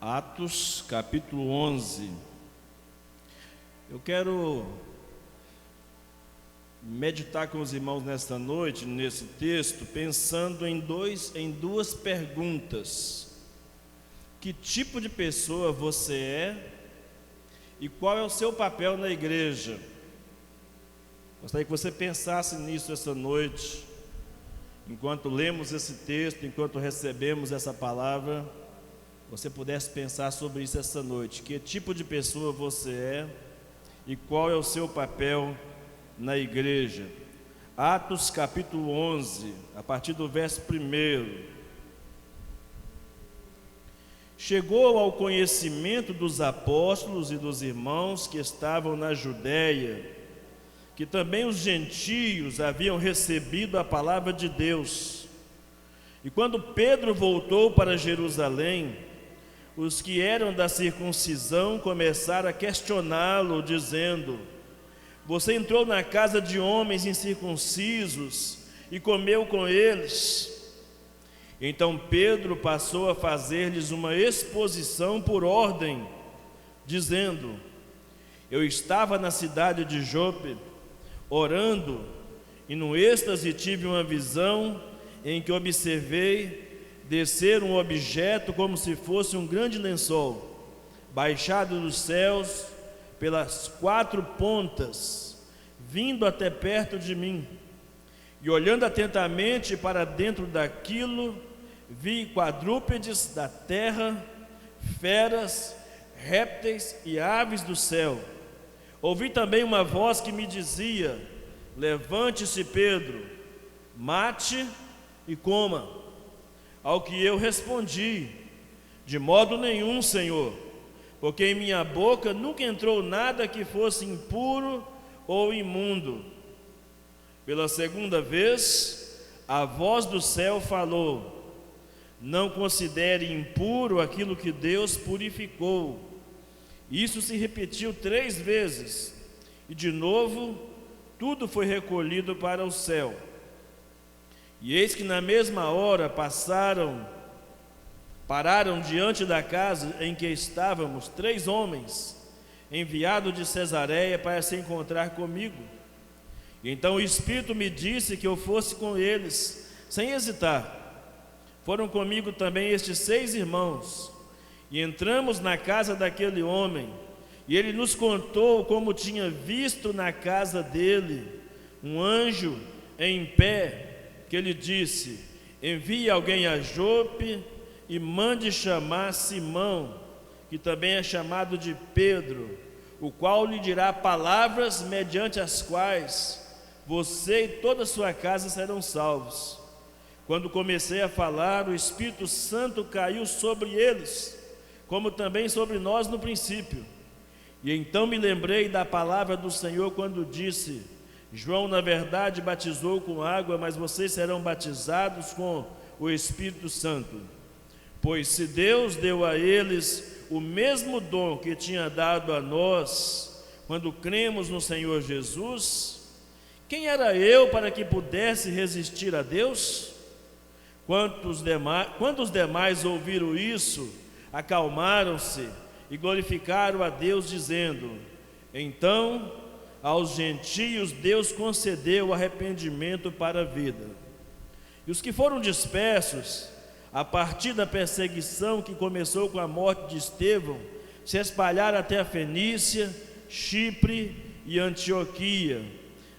Atos, capítulo 11. Eu quero meditar com os irmãos nesta noite, nesse texto, pensando em duas perguntas. Que tipo de pessoa você é e qual é o seu papel na igreja? Gostaria que você pensasse nisso essa noite, enquanto lemos esse texto, enquanto recebemos essa palavra, você pudesse pensar sobre isso essa noite. Que tipo de pessoa você é e qual é o seu papel na igreja? Atos capítulo 11, a partir do verso 1. Chegou ao conhecimento dos apóstolos e dos irmãos que estavam na Judéia, que também os gentios haviam recebido a palavra de Deus. E quando Pedro voltou para Jerusalém, os que eram da circuncisão começaram a questioná-lo, dizendo: você entrou na casa de homens incircuncisos e comeu com eles? Então Pedro passou a fazer-lhes uma exposição por ordem, dizendo: eu estava na cidade de Jope, orando, e no êxtase tive uma visão em que observei descer um objeto como se fosse um grande lençol, baixado dos céus pelas 4 pontas, vindo até perto de mim. E olhando atentamente para dentro daquilo, vi quadrúpedes da terra, feras, répteis e aves do céu. Ouvi também uma voz que me dizia: levante-se, Pedro, mate e coma. Ao que eu respondi: de modo nenhum, Senhor, porque em minha boca nunca entrou nada que fosse impuro ou imundo. Pela segunda vez, a voz do céu falou: não considere impuro aquilo que Deus purificou. Isso se repetiu 3 vezes, e de novo tudo foi recolhido para o céu. E eis que na mesma hora pararam diante da casa em que estávamos 3 homens, enviados de Cesareia para se encontrar comigo. E então o Espírito me disse que eu fosse com eles, sem hesitar. Foram comigo também estes 6 irmãos, e entramos na casa daquele homem, e ele nos contou como tinha visto na casa dele um anjo em pé, que ele disse: envie alguém a Jope e mande chamar Simão, que também é chamado de Pedro, o qual lhe dirá palavras mediante as quais você e toda a sua casa serão salvos. Quando comecei a falar, o Espírito Santo caiu sobre eles, como também sobre nós no princípio. E então me lembrei da palavra do Senhor quando disse: João, na verdade, batizou com água, mas vocês serão batizados com o Espírito Santo. Pois se Deus deu a eles o mesmo dom que tinha dado a nós, quando cremos no Senhor Jesus, quem era eu para que pudesse resistir a Deus? Quando os demais ouviram isso, acalmaram-se e glorificaram a Deus, dizendo: então aos gentios Deus concedeu arrependimento para a vida. E os que foram dispersos, a partir da perseguição que começou com a morte de Estevão, se espalharam até a Fenícia, Chipre e Antioquia,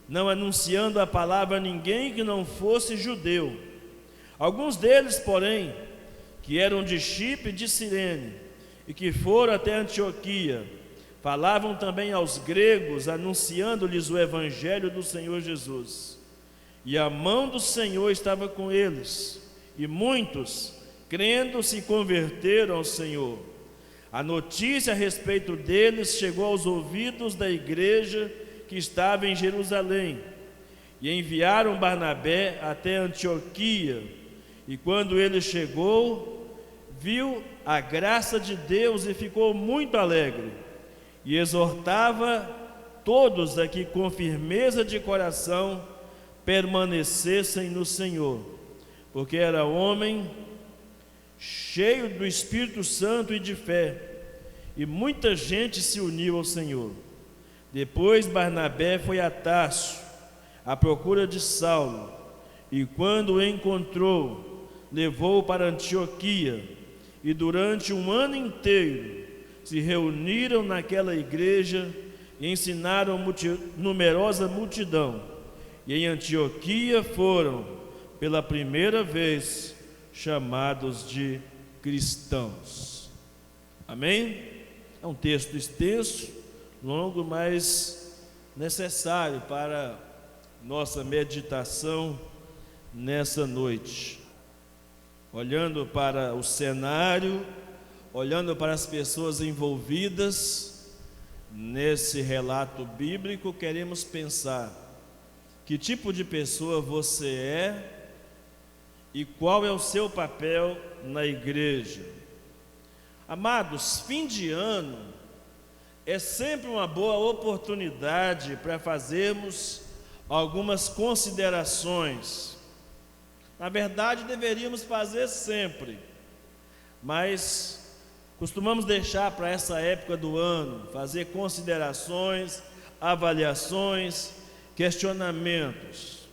não anunciando a palavra a ninguém que não fosse judeu. Alguns deles, porém, que eram de Chipre e de Cirene, e que foram até Antioquia, falavam também aos gregos, anunciando-lhes o evangelho do Senhor Jesus. E a mão do Senhor estava com eles, e muitos, crendo, se converteram ao Senhor. A notícia a respeito deles chegou aos ouvidos da igreja que estava em Jerusalém, e enviaram Barnabé até Antioquia. E quando ele chegou, viu a graça de Deus e ficou muito alegre. E exortava todos a que com firmeza de coração permanecessem no Senhor, porque era homem cheio do Espírito Santo e de fé, e muita gente se uniu ao Senhor. Depois Barnabé foi a Tarso, à procura de Saulo, e quando o encontrou, levou-o para Antioquia, e durante um ano inteiro se reuniram naquela igreja e ensinaram numerosa multidão. E em Antioquia foram, pela primeira vez, chamados de cristãos. Amém? É um texto extenso, longo, mas necessário para nossa meditação nessa noite. Olhando para o cenário, olhando para as pessoas envolvidas nesse relato bíblico, queremos pensar que tipo de pessoa você é e qual é o seu papel na igreja. Amados, fim de ano é sempre uma boa oportunidade para fazermos algumas considerações. Na verdade, deveríamos fazer sempre, mas costumamos deixar para essa época do ano, fazer considerações, avaliações, questionamentos.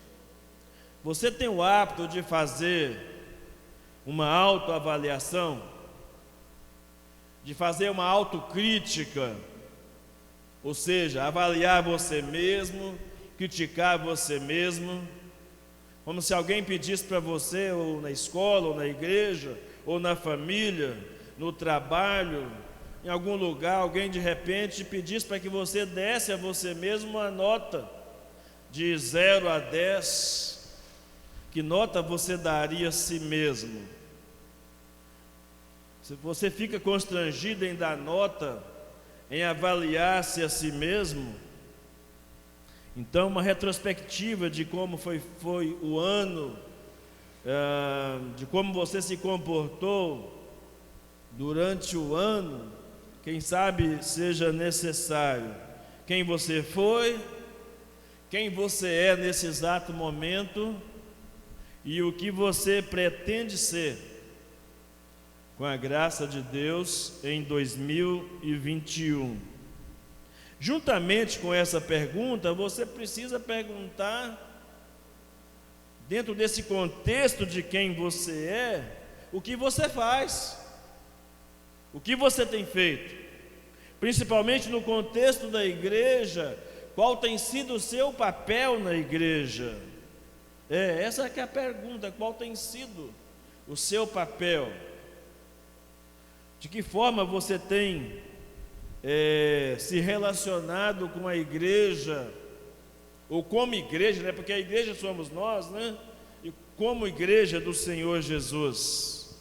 Você tem o hábito de fazer uma autoavaliação, de fazer uma autocrítica, ou seja, avaliar você mesmo, criticar você mesmo, como se alguém pedisse para você, ou na escola, ou na igreja, ou na família, no trabalho, em algum lugar, alguém de repente pedisse para que você desse a você mesmo uma nota de 0 a 10, que nota você daria a si mesmo? Se você fica constrangido em dar nota, em avaliar-se a si mesmo, então uma retrospectiva de como foi o ano, de como você se comportou durante o ano, quem sabe seja necessário. Quem você foi, quem você é nesse exato momento e o que você pretende ser, com a graça de Deus, em 2021. Juntamente com essa pergunta, você precisa perguntar, dentro desse contexto de quem você é, o que você faz, o que você tem feito, principalmente no contexto da igreja, qual tem sido o seu papel na igreja? Essa é a pergunta, qual tem sido o seu papel? De que forma você tem se relacionado com a igreja, ou como igreja, né? Porque a igreja somos nós, né? E como igreja do Senhor Jesus.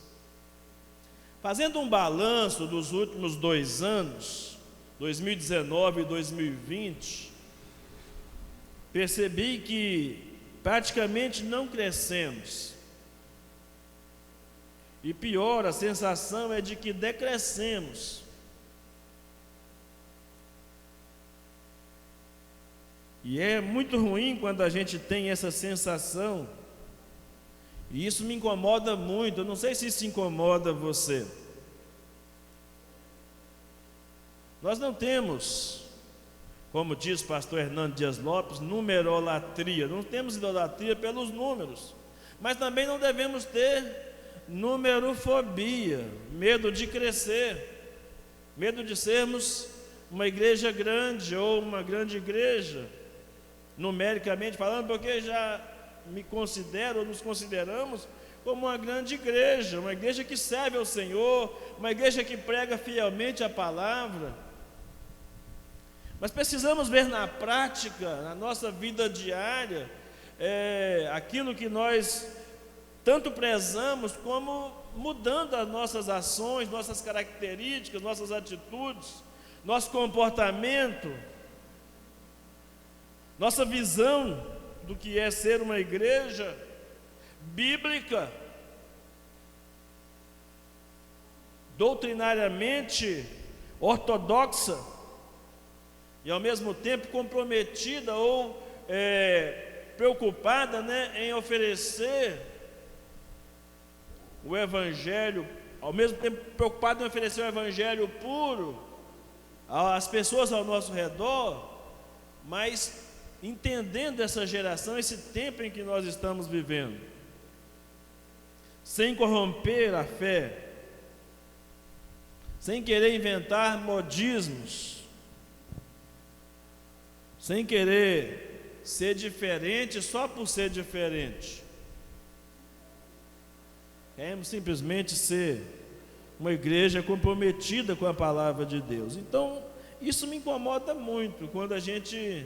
Fazendo um balanço dos últimos 2 anos, 2019 e 2020, percebi que praticamente não crescemos. E pior, a sensação é de que decrescemos. E é muito ruim quando a gente tem essa sensação, e isso me incomoda muito. Eu não sei se isso incomoda você. Nós não temos, como diz o pastor Hernando Dias Lopes, numerolatria. Não temos idolatria pelos números, mas também não devemos ter numerofobia, medo de crescer, medo de sermos uma igreja grande ou uma grande igreja, numericamente falando, porque já me considero, ou nos consideramos como uma grande igreja, uma igreja que serve ao Senhor, uma igreja que prega fielmente a palavra. Mas precisamos ver na prática, na nossa vida diária, aquilo que nós tanto prezamos, como mudando as nossas ações, nossas características, nossas atitudes, nosso comportamento, nossa visão do que é ser uma igreja bíblica, doutrinariamente ortodoxa e ao mesmo tempo comprometida ou preocupada, né, em oferecer o Evangelho ao mesmo tempo preocupado em oferecer um evangelho puro às pessoas ao nosso redor, mas entendendo essa geração, esse tempo em que nós estamos vivendo, sem corromper a fé, sem querer inventar modismos, sem querer ser diferente só por ser diferente. Queremos simplesmente ser uma igreja comprometida com a palavra de Deus. Então, isso me incomoda muito quando a gente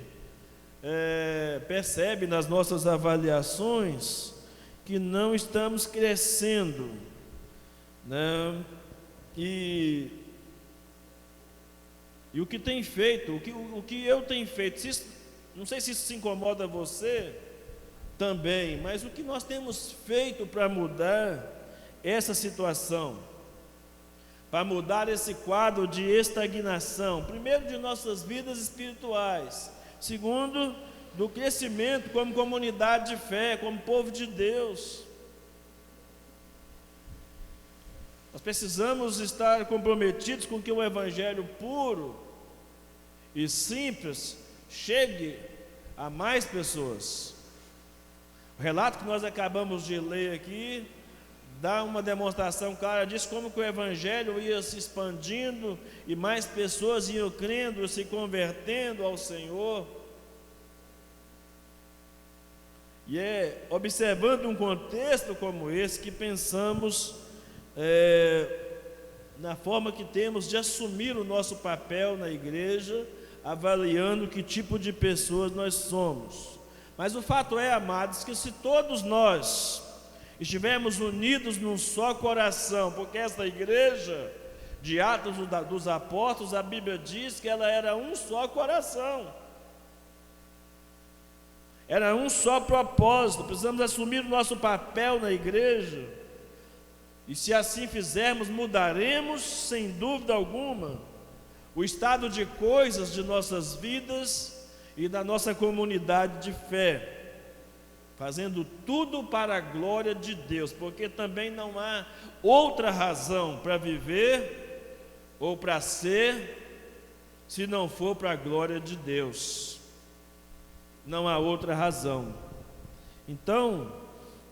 percebe nas nossas avaliações que não estamos crescendo, né? E o que tem feito, o que eu tenho feito, não sei se isso se incomoda você também, mas o que nós temos feito para mudar essa situação, para mudar esse quadro de estagnação, primeiro de nossas vidas espirituais, segundo, do crescimento como comunidade de fé, como povo de Deus. Nós precisamos estar comprometidos com que o evangelho puro e simples chegue a mais pessoas. O relato que nós acabamos de ler aqui dá uma demonstração clara disso, como que o evangelho ia se expandindo e mais pessoas iam crendo, se convertendo ao Senhor. E é observando um contexto como esse que pensamos na forma que temos de assumir o nosso papel na igreja, avaliando que tipo de pessoas nós somos. Mas o fato é, amados, que se todos nós estivermos unidos num só coração, porque essa igreja de Atos dos Apóstolos, a Bíblia diz que ela era um só coração, era um só propósito. Precisamos assumir o nosso papel na igreja, e se assim fizermos, mudaremos sem dúvida alguma o estado de coisas de nossas vidas e da nossa comunidade de fé, fazendo tudo para a glória de Deus, porque também não há outra razão para viver ou para ser, se não for para a glória de Deus. Não há outra razão. Então,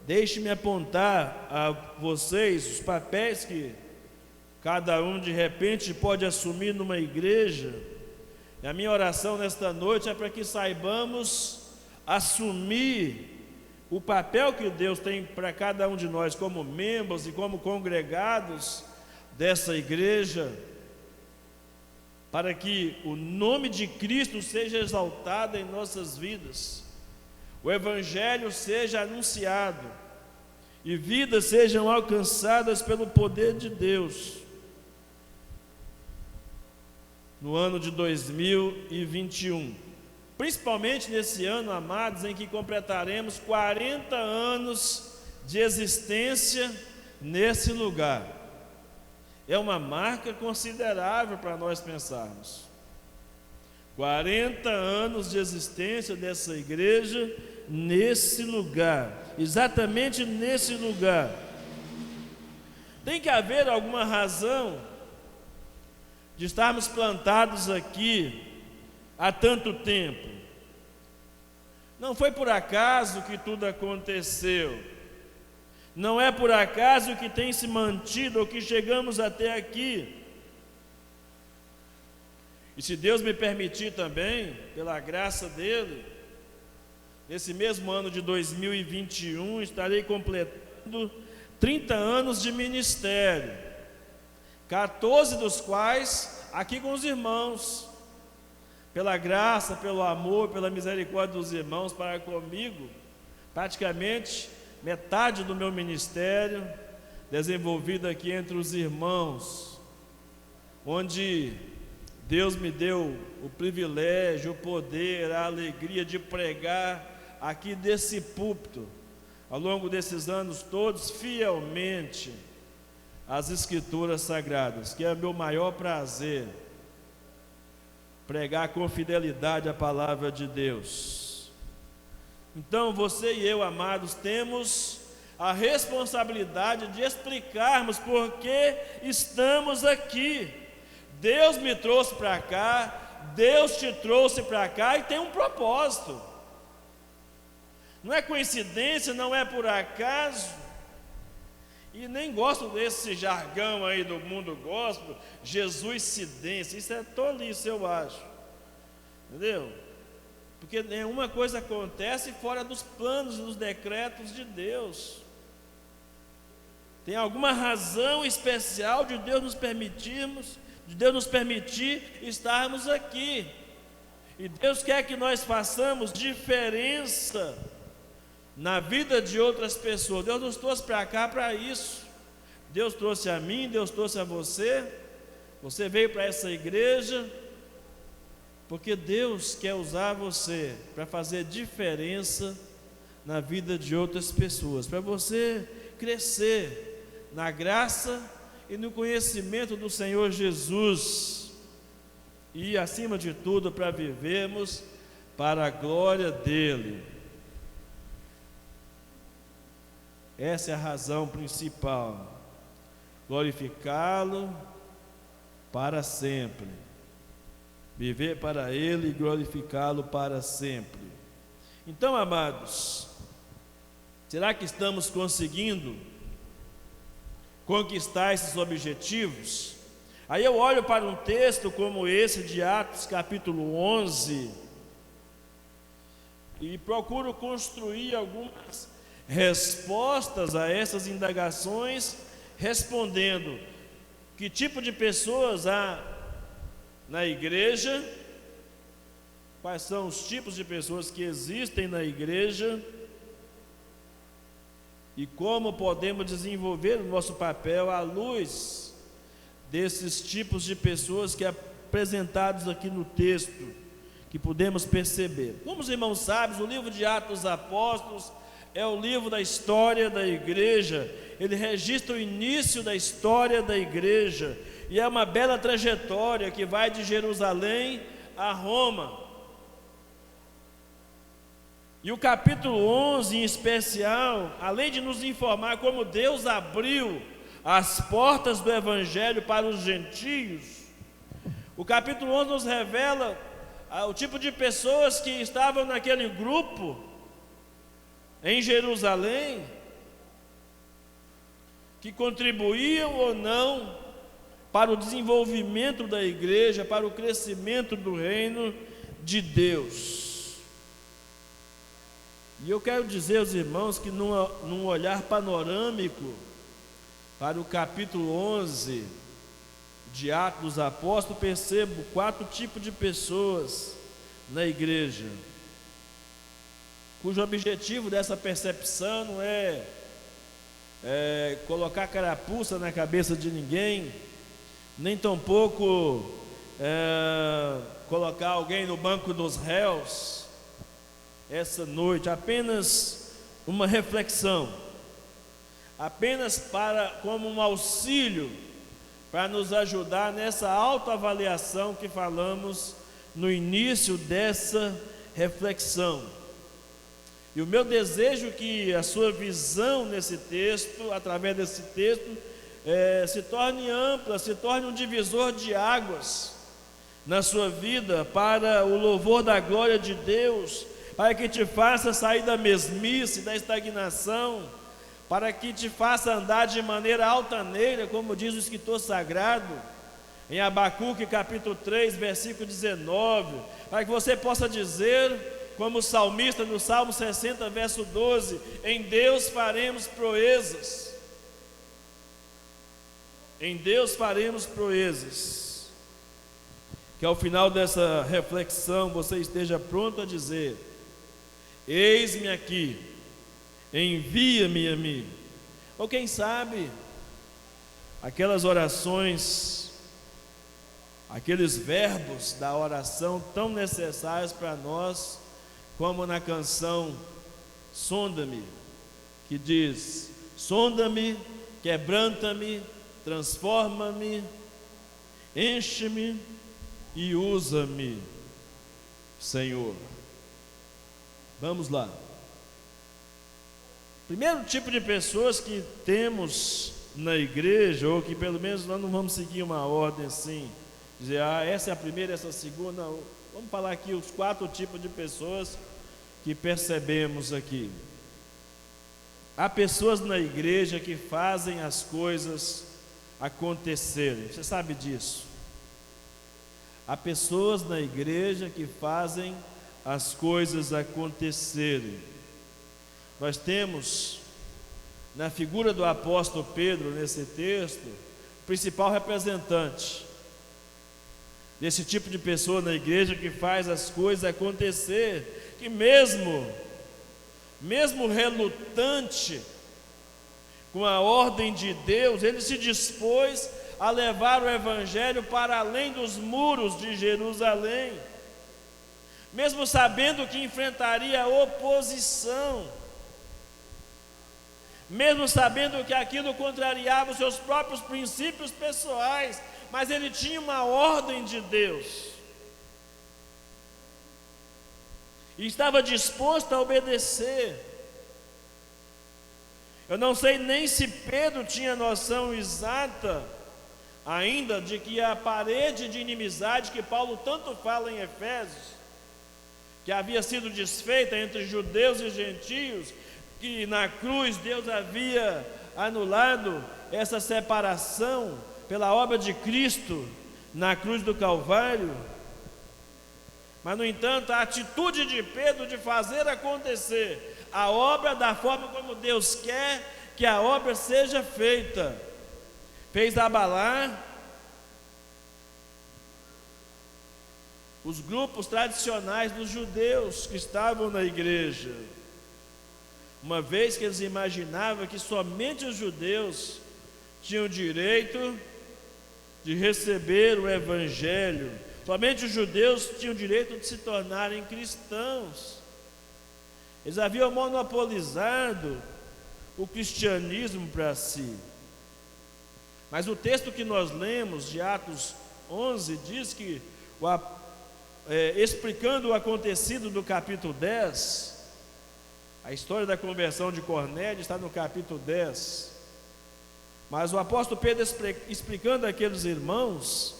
deixe-me apontar a vocês os papéis que cada um de repente pode assumir numa igreja. E a minha oração nesta noite é para que saibamos assumir o papel que Deus tem para cada um de nós como membros e como congregados dessa igreja, para que o nome de Cristo seja exaltado em nossas vidas, o evangelho seja anunciado e vidas sejam alcançadas pelo poder de Deus no ano de 2021, principalmente nesse ano, amados, em que completaremos 40 anos de existência nesse lugar. É uma marca considerável para nós pensarmos. 40 anos de existência dessa igreja nesse lugar, exatamente nesse lugar. Tem que haver alguma razão de estarmos plantados aqui há tanto tempo. Não foi por acaso que tudo aconteceu. Não é por acaso que tem se mantido ou que chegamos até aqui. E se Deus me permitir também, pela graça dele, nesse mesmo ano de 2021, estarei completando 30 anos de ministério, 14 dos quais aqui com os irmãos. Pela graça, pelo amor, pela misericórdia dos irmãos para comigo, praticamente metade do meu ministério desenvolvido aqui entre os irmãos, onde Deus me deu o privilégio, o poder, a alegria de pregar aqui desse púlpito, ao longo desses anos todos, fielmente, as Escrituras Sagradas, que é o meu maior prazer, pregar com fidelidade a palavra de Deus. Então, você e eu, amados, temos a responsabilidade de explicarmos por que estamos aqui. Deus me trouxe para cá, Deus te trouxe para cá e tem um propósito. Não é coincidência, não é por acaso. E nem gosto desse jargão aí do mundo gospel, Jesuscidência. Isso é tolice, eu acho. Entendeu? Porque nenhuma coisa acontece fora dos planos e dos decretos de Deus. Tem alguma razão especial de Deus nos permitir estarmos aqui. E Deus quer que nós façamos diferença na vida de outras pessoas. Deus nos trouxe para cá para isso. Deus trouxe a mim, Deus trouxe a você. Você veio para essa igreja porque Deus quer usar você para fazer diferença na vida de outras pessoas, para você crescer na graça e no conhecimento do Senhor Jesus, e acima de tudo para vivermos para a glória dele. Essa é a razão principal, glorificá-lo para sempre, viver para ele e glorificá-lo para sempre. Então, amados, será que estamos conseguindo conquistar esses objetivos? Aí eu olho para um texto como esse de Atos capítulo 11 e procuro construir algumas respostas a essas indagações, respondendo que tipo de pessoas há na igreja, quais são os tipos de pessoas que existem na igreja e como podemos desenvolver o nosso papel à luz desses tipos de pessoas que apresentados aqui no texto, que podemos perceber. Como os irmãos sabem, o livro de Atos dos Apóstolos é o livro da história da igreja. Ele registra o início da história da igreja, e é uma bela trajetória que vai de Jerusalém a Roma. E o capítulo 11 em especial, além de nos informar como Deus abriu as portas do evangelho para os gentios, o capítulo 11 nos revela o tipo de pessoas que estavam naquele grupo em Jerusalém, que contribuíam ou não para o desenvolvimento da igreja, para o crescimento do reino de Deus. E eu quero dizer aos irmãos que num olhar panorâmico para o capítulo 11 de Atos dos Apóstolos, percebo 4 tipos de pessoas na igreja, cujo objetivo dessa percepção não é colocar carapuça na cabeça de ninguém, nem tampouco colocar alguém no banco dos réus essa noite. Apenas uma reflexão, apenas como um auxílio para nos ajudar nessa autoavaliação que falamos no início dessa reflexão. E o meu desejo é que a sua visão nesse texto, através desse texto, se torne ampla, se torne um divisor de águas na sua vida, para o louvor da glória de Deus, para que te faça sair da mesmice, da estagnação, para que te faça andar de maneira altaneira, como diz o escritor sagrado, em Abacuque capítulo 3, versículo 19, para que você possa dizer, como o salmista no Salmo 60, verso 12, em Deus faremos proezas. Em Deus faremos proezas. Que ao final dessa reflexão você esteja pronto a dizer: eis-me aqui, envia-me a mim. Ou quem sabe, aquelas orações, aqueles verbos da oração tão necessários para nós, como na canção Sonda-me, que diz: sonda-me, quebranta-me, transforma-me, enche-me e usa-me, Senhor. Vamos lá. Primeiro tipo de pessoas que temos na igreja, ou que pelo menos nós não vamos seguir uma ordem assim, dizer, essa é a primeira, essa é a segunda, não. Vamos falar aqui os 4 tipos de pessoas que percebemos aqui. Há pessoas na igreja que fazem as coisas acontecerem, você sabe disso. Há pessoas na igreja que fazem as coisas acontecerem. Nós temos na figura do apóstolo Pedro, nesse texto, o principal representante desse tipo de pessoa na igreja que faz as coisas acontecer, que mesmo relutante com a ordem de Deus, ele se dispôs a levar o evangelho para além dos muros de Jerusalém, mesmo sabendo que enfrentaria oposição, mesmo sabendo que aquilo contrariava os seus próprios princípios pessoais, mas ele tinha uma ordem de Deus e estava disposto a obedecer. Eu não sei nem se Pedro tinha noção exata ainda de que a parede de inimizade que Paulo tanto fala em Efésios, que havia sido desfeita entre judeus e gentios, que na cruz Deus havia anulado essa separação pela obra de Cristo na cruz do Calvário. Mas no entanto, a atitude de Pedro de fazer acontecer a obra da forma como Deus quer que a obra seja feita, fez abalar os grupos tradicionais dos judeus que estavam na igreja, uma vez que eles imaginavam que somente os judeus tinham direito de receber o evangelho, somente os judeus tinham direito de se tornarem cristãos. Eles haviam monopolizado o cristianismo para si. Mas o texto que nós lemos de Atos 11 diz que, explicando o acontecido do capítulo 10, a história da conversão de Cornélio está no capítulo 10. Mas o apóstolo Pedro, explicando àqueles irmãos,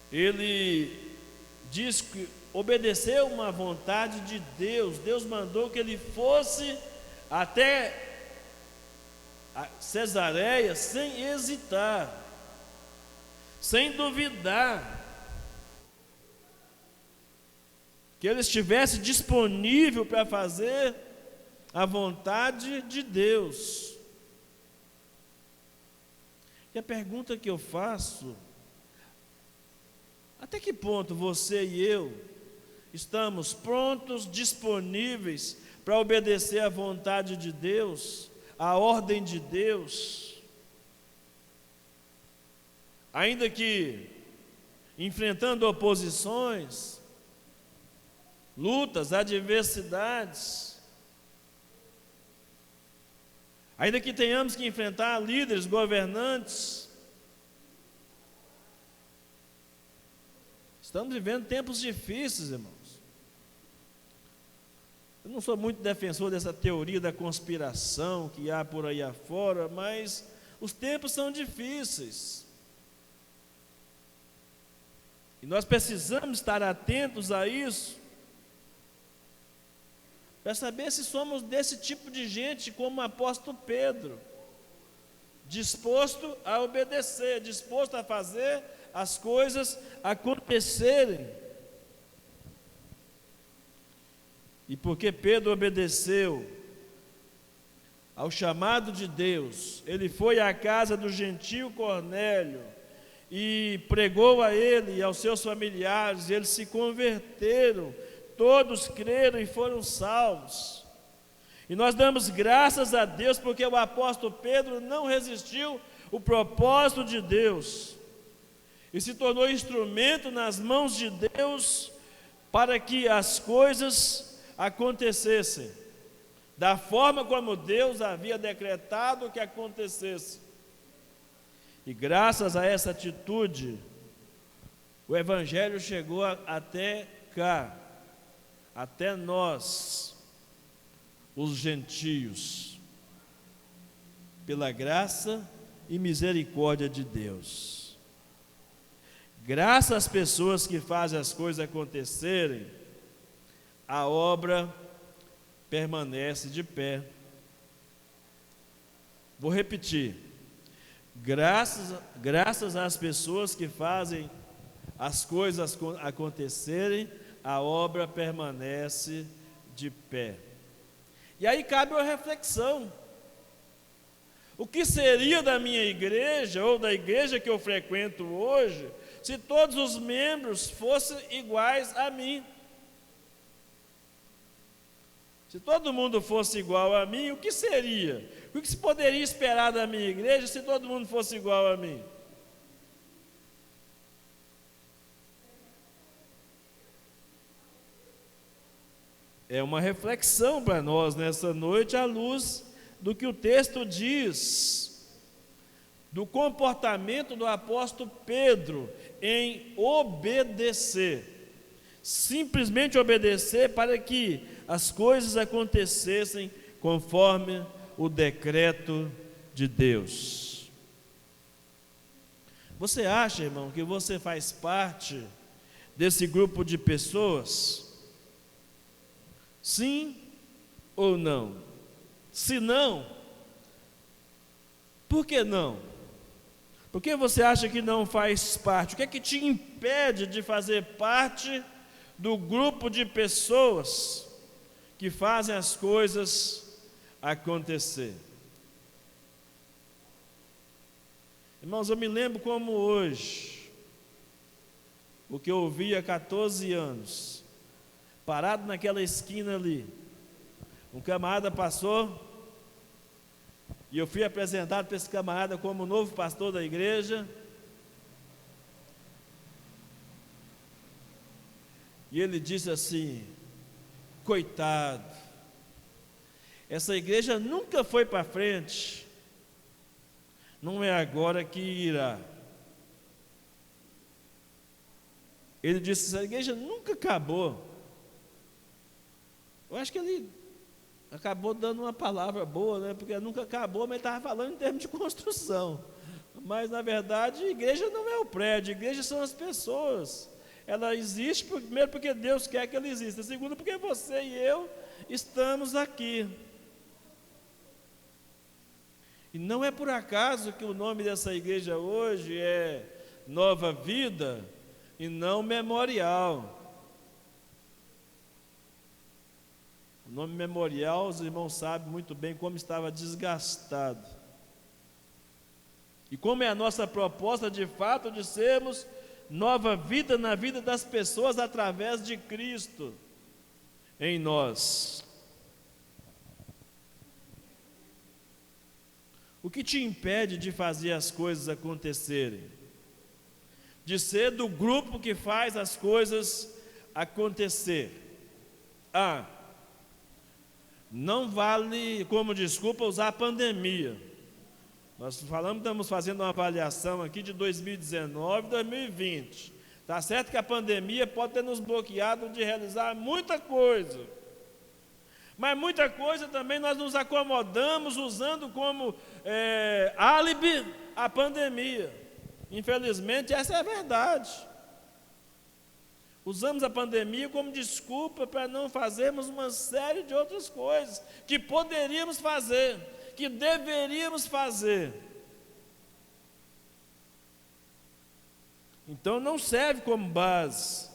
ele diz que obedeceu uma vontade de Deus. Deus mandou que ele fosse até Cesareia sem hesitar, sem duvidar, que ele estivesse disponível para fazer a vontade de Deus. E a pergunta que eu faço: até que ponto você e eu estamos prontos, disponíveis para obedecer à vontade de Deus, à ordem de Deus? Ainda que enfrentando oposições, lutas, adversidades, ainda que tenhamos que enfrentar líderes, governantes, estamos vivendo tempos difíceis, irmãos. Eu não sou muito defensor dessa teoria da conspiração que há por aí afora, mas os tempos são difíceis. E nós precisamos estar atentos a isso, para saber se somos desse tipo de gente como o apóstolo Pedro, disposto a obedecer, disposto a fazer as coisas acontecerem. E porque Pedro obedeceu ao chamado de Deus, ele foi à casa do gentio Cornélio e pregou a ele e aos seus familiares, e eles se converteram, todos creram e foram salvos. E nós damos graças a Deus porque o apóstolo Pedro não resistiu o propósito de Deus e se tornou instrumento nas mãos de Deus para que as coisas acontecessem da forma como Deus havia decretado que acontecesse. E graças a essa atitude, o evangelho chegou até cá, até nós. os gentios, pela graça e misericórdia de Deus. Graças às pessoas que fazem as coisas acontecerem, a obra permanece de pé. Vou repetir. Graças às pessoas que fazem as coisas acontecerem, a obra permanece de pé. E aí cabe uma reflexão. O que seria da minha igreja, ou da igreja que eu frequento hoje, se todos os membros fossem iguais a mim? Se todo mundo fosse igual a mim, o que seria? O que se poderia esperar da minha igreja se todo mundo fosse igual a mim? É uma reflexão para nós nessa noite, à luz do que o texto diz, do comportamento do apóstolo Pedro em obedecer, simplesmente obedecer para que as coisas acontecessem conforme o decreto de Deus. Você acha, irmão, que você faz parte desse grupo de pessoas? Sim ou não? Se não, por que não? Por que você acha que não faz parte? O que é que te impede de fazer parte do grupo de pessoas que fazem as coisas acontecer? Irmãos, eu me lembro como hoje, o que eu ouvi há 14 anos, parado naquela esquina ali, um camarada passou, e eu fui apresentado para esse camarada como novo pastor da igreja, e ele disse assim: coitado, essa igreja nunca foi para frente, não é agora que irá. Ele disse: essa igreja nunca acabou. Eu acho que ele acabou dando uma palavra boa, né? Porque nunca acabou, mas estava falando em termos de construção. Mas, na verdade, a igreja não é o prédio, a igreja são as pessoas. Ela existe, primeiro, porque Deus quer que ela exista. Segundo, porque você e eu estamos aqui. E não é por acaso que o nome dessa igreja hoje é Nova Vida e não Memorial. O nome Memorial, os irmãos sabem muito bem como estava desgastado. E como é a nossa proposta de fato de sermos nova vida na vida das pessoas através de Cristo em nós. O que te impede de fazer as coisas acontecerem? De ser do grupo que faz as coisas acontecer? Não vale como desculpa usar a pandemia. Nós estamos fazendo uma avaliação aqui de 2019 e 2020. Está certo que a pandemia pode ter nos bloqueado de realizar muita coisa. Mas muita coisa também nós nos acomodamos usando como álibi a pandemia. Infelizmente, essa é a verdade. Usamos a pandemia como desculpa para não fazermos uma série de outras coisas que poderíamos fazer, que deveríamos fazer. Então não serve como base.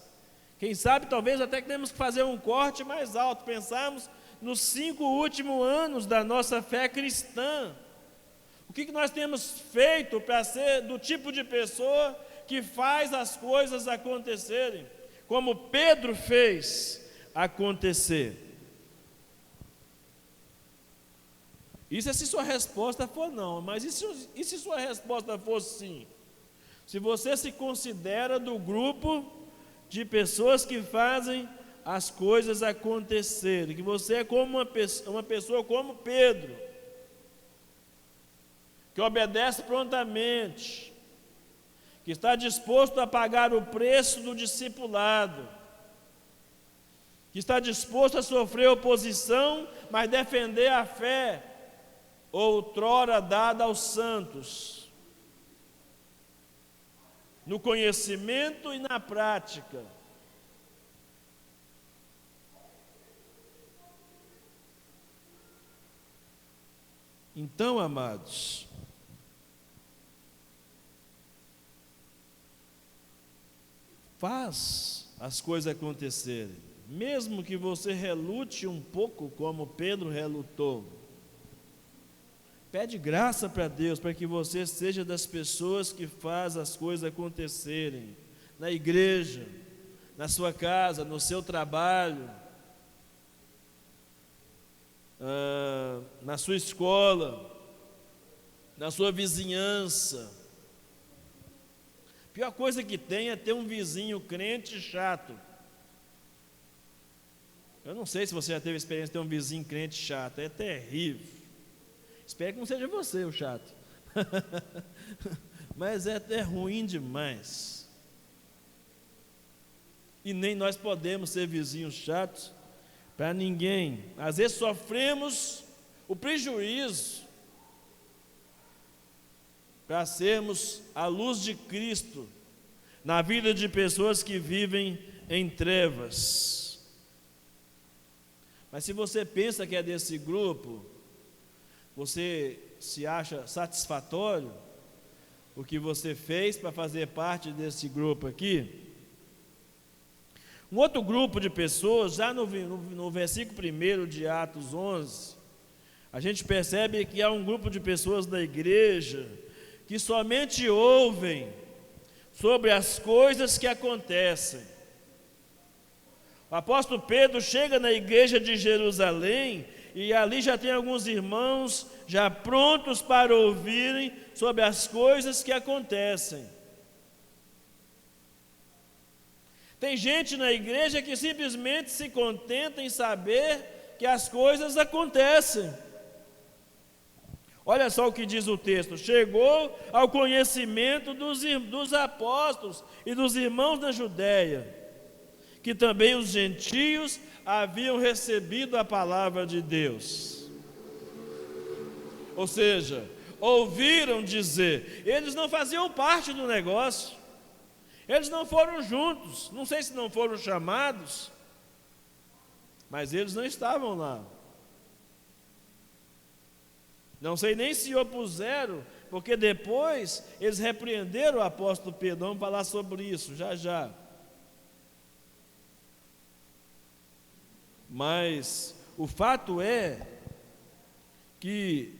Quem sabe talvez até que temos que fazer um corte mais alto, pensarmos nos 5 últimos anos da nossa fé cristã. O que nós temos feito para ser do tipo de pessoa que faz as coisas acontecerem, como Pedro fez acontecer? Isso é se sua resposta for não, mas e se sua resposta for sim? Se você se considera do grupo de pessoas que fazem as coisas acontecerem, que você é como uma pessoa como Pedro, que obedece prontamente, que está disposto a pagar o preço do discipulado, que está disposto a sofrer oposição, mas defender a fé outrora dada aos santos, no conhecimento e na prática. Então, amados, faz as coisas acontecerem, mesmo que você relute um pouco, como Pedro relutou. Pede graça para Deus, para que você seja das pessoas que faz as coisas acontecerem, na igreja, na sua casa, no seu trabalho, na sua escola, na sua vizinhança. A pior coisa que tem é ter um vizinho crente chato. Eu não sei se você já teve a experiência de ter um vizinho crente chato, é terrível. Espero que não seja você o chato. Mas é ruim demais. E nem nós podemos ser vizinhos chatos para ninguém. Às vezes sofremos o prejuízo para sermos a luz de Cristo na vida de pessoas que vivem em trevas. Mas se você pensa que é desse grupo, você se acha satisfatório o que você fez para fazer parte desse grupo aqui? Um outro grupo de pessoas, já no versículo 1 de Atos 11, a gente percebe que há um grupo de pessoas da igreja que somente ouvem sobre as coisas que acontecem. O apóstolo Pedro chega na igreja de Jerusalém e ali já tem alguns irmãos já prontos para ouvirem sobre as coisas que acontecem. Tem gente na igreja que simplesmente se contenta em saber que as coisas acontecem. Olha só o que diz o texto: chegou ao conhecimento dos apóstolos e dos irmãos da Judéia, que também os gentios haviam recebido a palavra de Deus. Ou seja, ouviram dizer, eles não faziam parte do negócio, eles não foram juntos, não sei se não foram chamados, mas eles não estavam lá. Não sei nem se opuseram, porque depois eles repreenderam o apóstolo Pedro. Vamos falar sobre isso já já. Mas o fato é que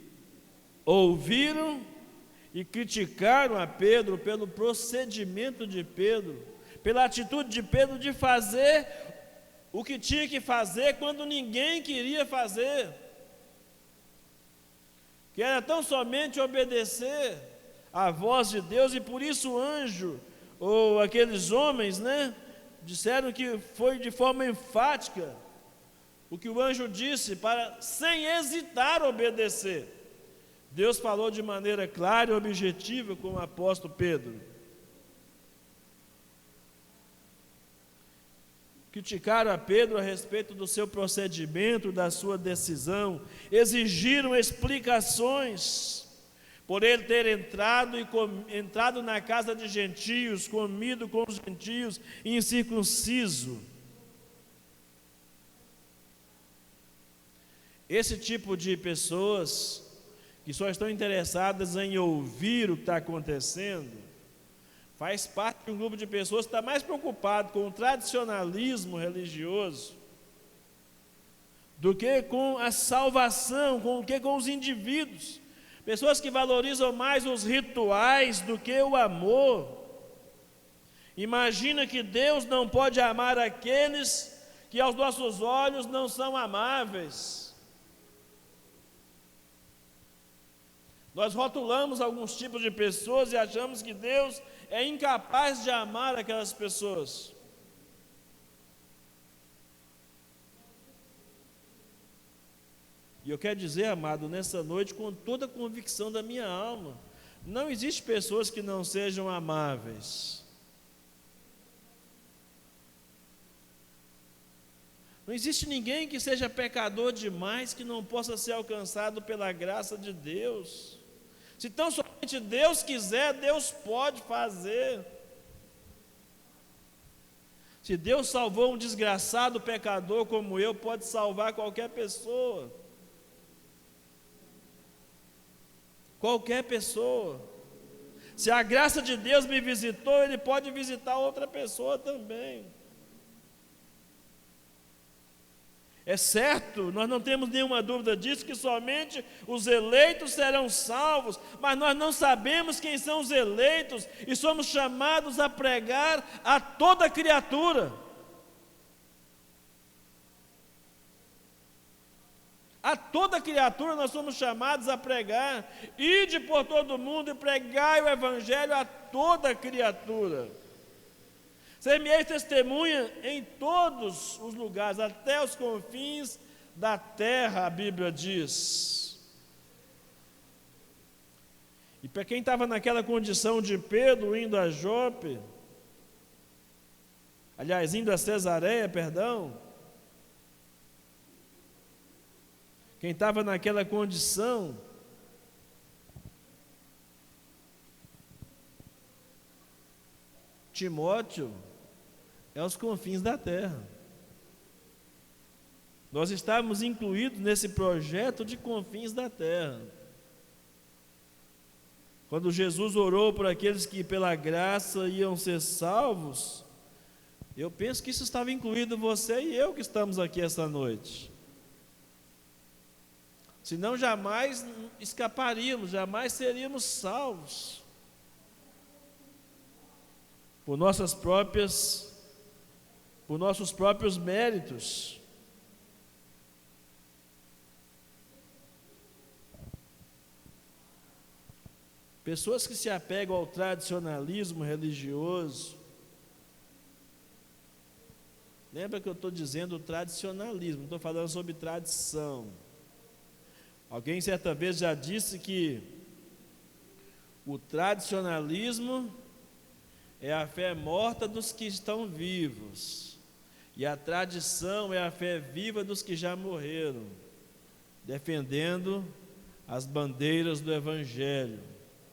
ouviram e criticaram a Pedro pelo procedimento de Pedro, pela atitude de Pedro de fazer o que tinha que fazer quando ninguém queria fazer, que era tão somente obedecer à voz de Deus. E por isso o anjo, ou aqueles homens, disseram que foi de forma enfática o que o anjo disse, para sem hesitar obedecer. Deus falou de maneira clara e objetiva com o apóstolo Pedro. Criticaram a Pedro a respeito do seu procedimento, da sua decisão, exigiram explicações por ele ter entrado na casa de gentios, comido com os gentios, incircunciso. Esse tipo de pessoas que só estão interessadas em ouvir o que está acontecendo, faz parte de um grupo de pessoas que está mais preocupado com o tradicionalismo religioso do que com a salvação, com os indivíduos. Pessoas que valorizam mais os rituais do que o amor. Imagina que Deus não pode amar aqueles que aos nossos olhos não são amáveis. Nós rotulamos alguns tipos de pessoas e achamos que Deus é incapaz de amar aquelas pessoas. E eu quero dizer, amado, nessa noite, com toda a convicção da minha alma, não existe pessoas que não sejam amáveis. Não existe ninguém que seja pecador demais que não possa ser alcançado pela graça de Deus. Se tão somente Deus quiser, Deus pode fazer. Se Deus salvou um desgraçado pecador como eu, pode salvar qualquer pessoa. Qualquer pessoa. Se a graça de Deus me visitou, Ele pode visitar outra pessoa também. É certo, nós não temos nenhuma dúvida disso, que somente os eleitos serão salvos, mas nós não sabemos quem são os eleitos, e somos chamados a pregar a toda criatura. A toda criatura nós somos chamados a pregar. Ide por todo mundo e pregai o evangelho a toda criatura. Ser-me-eis testemunha em todos os lugares, até os confins da terra, a Bíblia diz. E para quem estava naquela condição de Pedro indo a Jope, aliás, indo a Cesareia, perdão, quem estava naquela condição, Timóteo, é aos confins da terra. Nós estávamos incluídos nesse projeto de confins da terra. Quando Jesus orou por aqueles que pela graça iam ser salvos, eu penso que isso estava incluído você e eu que estamos aqui essa noite. Senão jamais escaparíamos, jamais seríamos salvos. Por nossos próprios méritos. Pessoas que se apegam ao tradicionalismo religioso. Lembra que eu estou dizendo tradicionalismo, não estou falando sobre tradição. Alguém certa vez já disse que o tradicionalismo é a fé morta dos que estão vivos, e a tradição é a fé viva dos que já morreram, defendendo as bandeiras do Evangelho.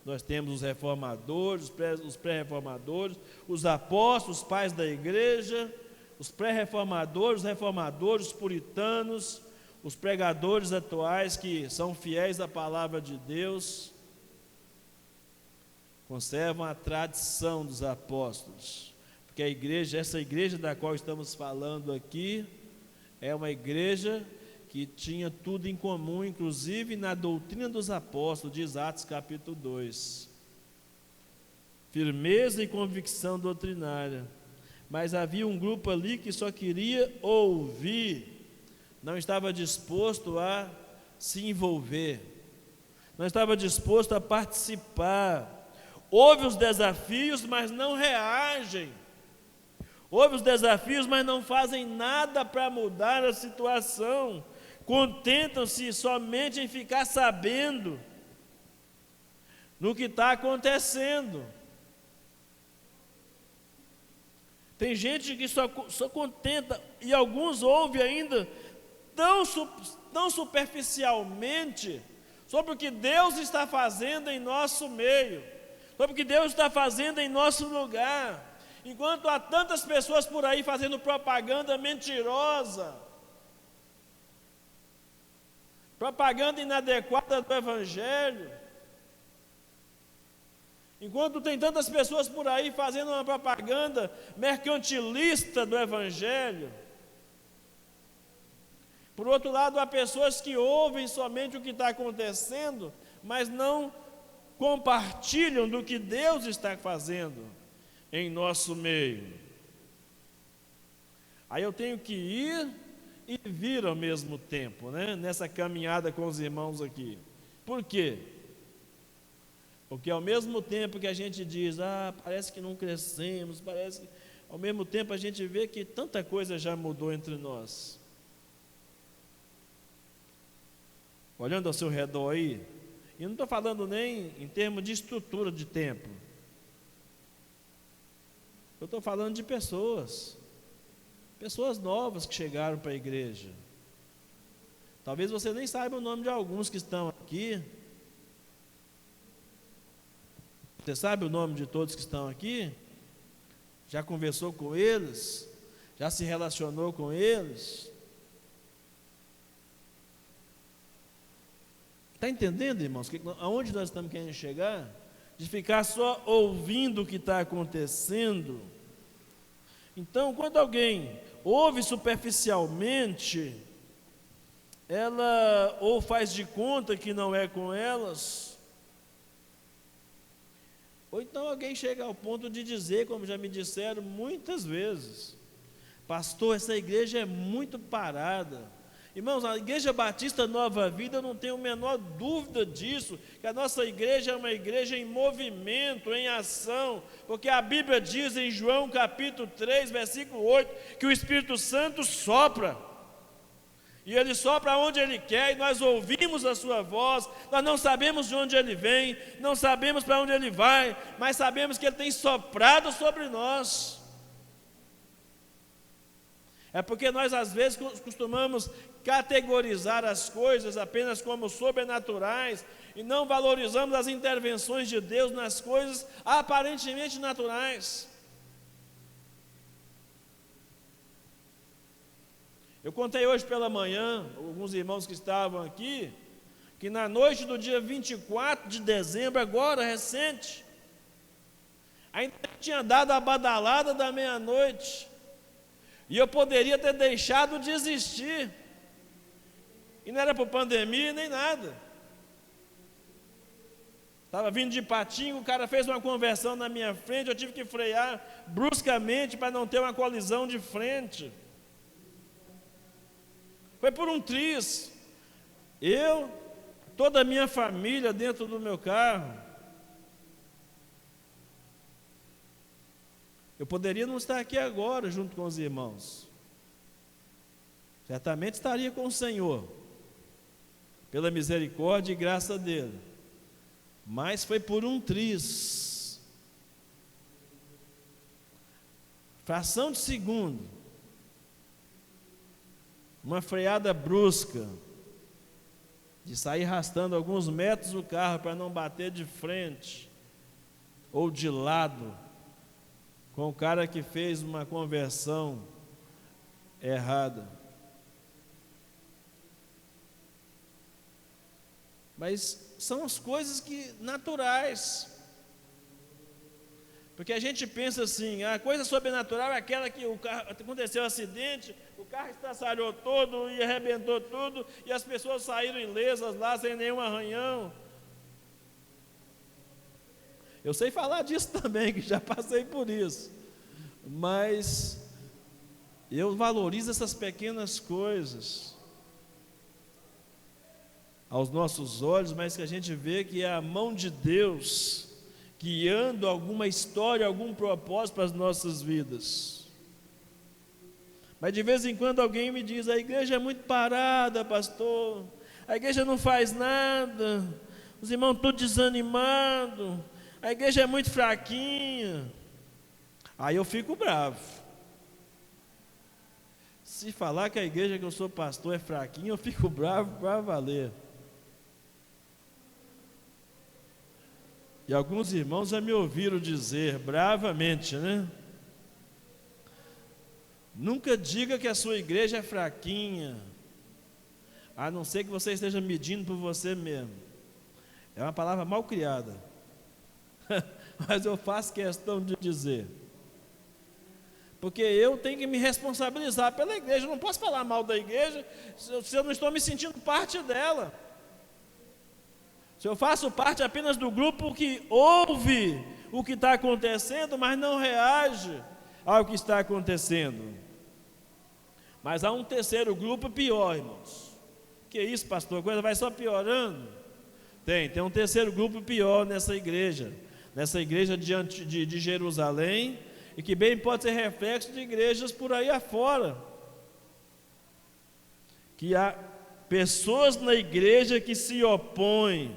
Nós temos os reformadores, os pré-reformadores, os apóstolos, os pais da igreja, os pré-reformadores, os reformadores, os puritanos, os pregadores atuais que são fiéis à palavra de Deus, conservam a tradição dos apóstolos, porque essa igreja da qual estamos falando aqui, é uma igreja que tinha tudo em comum, inclusive na doutrina dos apóstolos, diz Atos capítulo 2, firmeza e convicção doutrinária, mas havia um grupo ali que só queria ouvir, não estava disposto a se envolver, não estava disposto a participar. Ouve os desafios, mas não reagem. Ouve os desafios, mas não fazem nada para mudar a situação. Contentam-se somente em ficar sabendo no que está acontecendo. Tem gente que só contenta, e alguns ouvem ainda tão superficialmente sobre o que Deus está fazendo em nosso meio, sobre o que Deus está fazendo em nosso lugar, enquanto há tantas pessoas por aí fazendo propaganda mentirosa, propaganda inadequada do Evangelho, enquanto tem tantas pessoas por aí fazendo uma propaganda mercantilista do Evangelho. Por outro lado, há pessoas que ouvem somente o que está acontecendo, mas não compartilham do que Deus está fazendo em nosso meio. Aí eu tenho que ir e vir ao mesmo tempo, né? Nessa caminhada com os irmãos aqui. Por quê? Porque ao mesmo tempo que a gente diz, parece que não crescemos, ao mesmo tempo a gente vê que tanta coisa já mudou entre nós. Olhando ao seu redor aí, e não estou falando nem em termos de estrutura de templo, eu estou falando de pessoas. Pessoas novas que chegaram para a igreja. Talvez você nem saiba o nome de alguns que estão aqui. Você sabe o nome de todos que estão aqui? Já conversou com eles? Já se relacionou com eles? Está entendendo, irmãos, aonde nós estamos querendo chegar? De ficar só ouvindo o que está acontecendo. Então, quando alguém ouve superficialmente, ela ou faz de conta que não é com elas, ou então alguém chega ao ponto de dizer, como já me disseram muitas vezes: pastor, essa igreja é muito parada. Irmãos, a Igreja Batista Nova Vida, eu não tenho a menor dúvida disso, que a nossa igreja é uma igreja em movimento, em ação, porque a Bíblia diz em João capítulo 3, versículo 8, que o Espírito Santo sopra, e Ele sopra onde Ele quer, e nós ouvimos a sua voz. Nós não sabemos de onde Ele vem, não sabemos para onde Ele vai, mas sabemos que Ele tem soprado sobre nós. É porque nós às vezes costumamos categorizar as coisas apenas como sobrenaturais e não valorizamos as intervenções de Deus nas coisas aparentemente naturais. Eu contei hoje pela manhã, alguns irmãos que estavam aqui, que na noite do dia 24 de dezembro, agora recente, ainda tinha dado a badalada da meia-noite, e eu poderia ter deixado de existir, e não era por pandemia nem nada. Estava vindo de Patinho, o cara fez uma conversão na minha frente, eu tive que frear bruscamente para não ter uma colisão de frente. Foi por um triz. Eu, toda a minha família dentro do meu carro. Eu poderia não estar aqui agora junto com os irmãos. Certamente estaria com o Senhor, pela misericórdia e graça dele. Mas foi por um triz. Fração de segundo. Uma freada brusca, de sair arrastando alguns metros o carro para não bater de frente ou de lado com o cara que fez uma conversão errada. Mas são as coisas que naturais. Porque a gente pensa assim, a coisa sobrenatural é aquela que o carro, aconteceu um acidente, o carro estraçalhou todo e arrebentou tudo, e as pessoas saíram ilesas lá, sem nenhum arranhão. Eu sei falar disso também, que já passei por isso. Mas eu valorizo essas pequenas coisas aos nossos olhos, mas que a gente vê que é a mão de Deus guiando alguma história, algum propósito para as nossas vidas. Mas de vez em quando alguém me diz: a igreja é muito parada, pastor, a igreja não faz nada, os irmãos estão desanimados, a igreja é muito fraquinha. Aí eu fico bravo. Se falar que a igreja que eu sou pastor é fraquinha, eu fico bravo para valer. E alguns irmãos já me ouviram dizer bravamente, né? Nunca diga que a sua igreja é fraquinha, a não ser que você esteja medindo por você mesmo. É uma palavra mal criada, mas eu faço questão de dizer, porque eu tenho que me responsabilizar pela igreja. Eu não posso falar mal da igreja se eu não estou me sentindo parte dela. Se eu faço parte apenas do grupo que ouve o que está acontecendo, mas não reage ao que está acontecendo. Mas há um terceiro grupo pior, irmãos. Que isso, pastor? A coisa vai só piorando? Tem um terceiro grupo pior nessa igreja de Jerusalém, e que bem pode ser reflexo de igrejas por aí afora. Que há pessoas na igreja que se opõem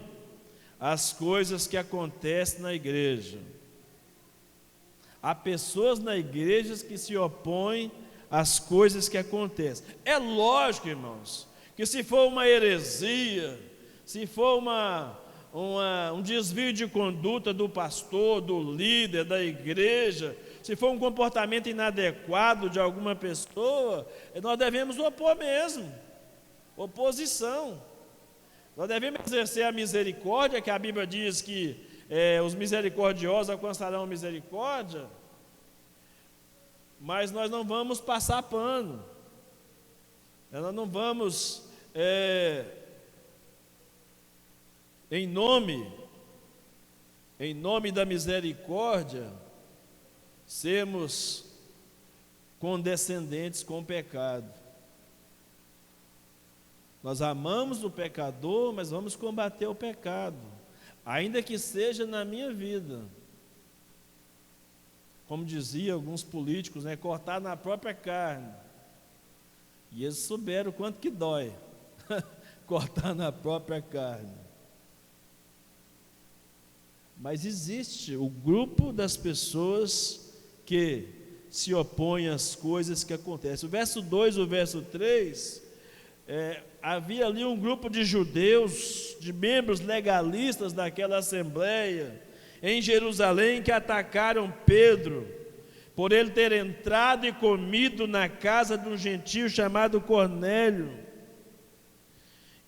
às coisas que acontecem na igreja. Há pessoas na igreja que se opõem as coisas que acontecem. É lógico, irmãos, que se for uma heresia, se for um desvio de conduta do pastor, do líder, da igreja, se for um comportamento inadequado de alguma pessoa, nós devemos opor mesmo, oposição. Nós devemos exercer a misericórdia, que a Bíblia diz que os misericordiosos alcançarão misericórdia, mas nós não vamos passar pano, nós não vamos, em nome da misericórdia, sermos condescendentes com o pecado. Nós amamos o pecador, mas vamos combater o pecado, ainda que seja na minha vida. Como diziam alguns políticos, cortar na própria carne. E eles souberam o quanto que dói cortar na própria carne. Mas existe o grupo das pessoas que se opõem às coisas que acontecem. O verso 2 e o verso 3, havia ali um grupo de judeus, de membros legalistas daquela assembleia, em Jerusalém, que atacaram Pedro, por ele ter entrado e comido na casa de um gentio chamado Cornélio.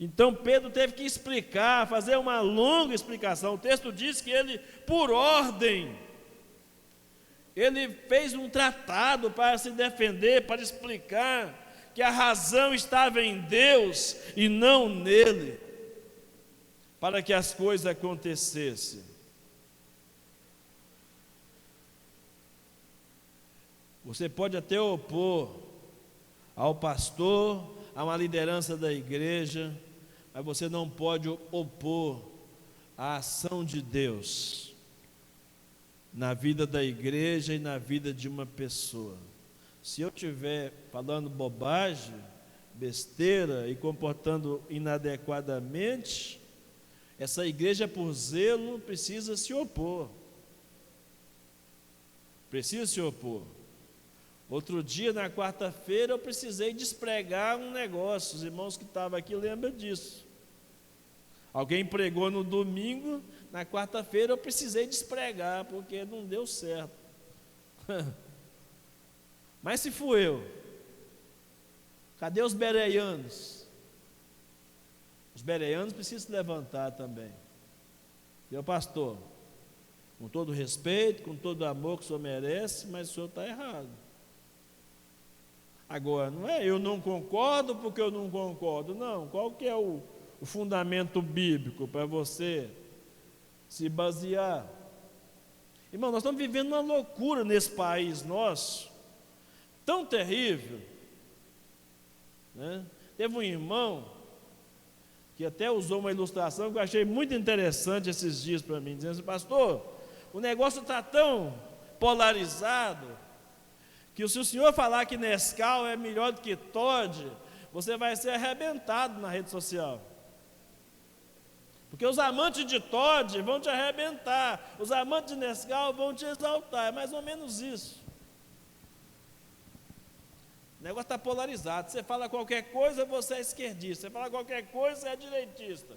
Então Pedro teve que explicar, fazer uma longa explicação. O texto diz que ele, por ordem, ele fez um tratado para se defender, para explicar que a razão estava em Deus e não nele, para que as coisas acontecessem. Você pode até opor ao pastor, a uma liderança da igreja, mas você não pode opor a ação de Deus na vida da igreja e na vida de uma pessoa. Se eu estiver falando bobagem, besteira e comportando inadequadamente, essa igreja, por zelo, precisa se opor. Precisa se opor. Outro dia, na quarta-feira, eu precisei despregar um negócio. Os irmãos que estavam aqui lembram disso. Alguém pregou no domingo, na quarta-feira eu precisei despregar, porque não deu certo. Mas se fui eu, cadê os bereanos? Os bereanos precisam se levantar também. Meu pastor, com todo respeito, com todo o amor que o senhor merece, mas o senhor está errado. Agora, não é eu não concordo porque eu não concordo, não. Qual que é o fundamento bíblico para você se basear? Irmão, nós estamos vivendo uma loucura nesse país nosso, tão terrível, né? Teve um irmão que até usou uma ilustração que eu achei muito interessante esses dias para mim, dizendo assim: pastor, o negócio está tão polarizado, que se o senhor falar que Nescau é melhor do que Toddy, você vai ser arrebentado na rede social. Porque os amantes de Toddy vão te arrebentar, os amantes de Nescau vão te exaltar, é mais ou menos isso. O negócio está polarizado, você fala qualquer coisa, você é esquerdista, você fala qualquer coisa, você é direitista.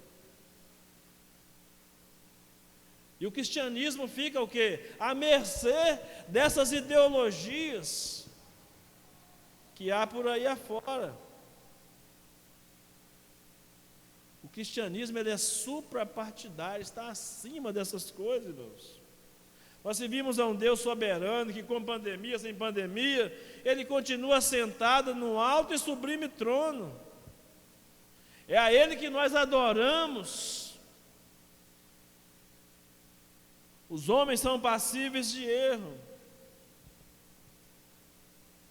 E o cristianismo fica o quê? À mercê dessas ideologias que há por aí afora. O cristianismo, ele é suprapartidário, está acima dessas coisas, irmãos. Nós servimos a um Deus soberano que, com pandemia, sem pandemia, Ele continua sentado no alto e sublime trono. É a Ele que nós adoramos. Os homens são passíveis de erro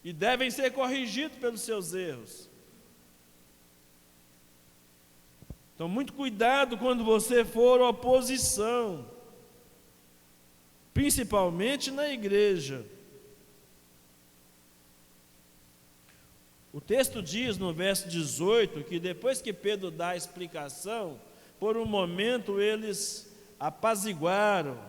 e devem ser corrigidos pelos seus erros. Então, muito cuidado quando você for oposição, principalmente na igreja. O texto diz no verso 18 que depois que Pedro dá a explicação, por um momento eles apaziguaram,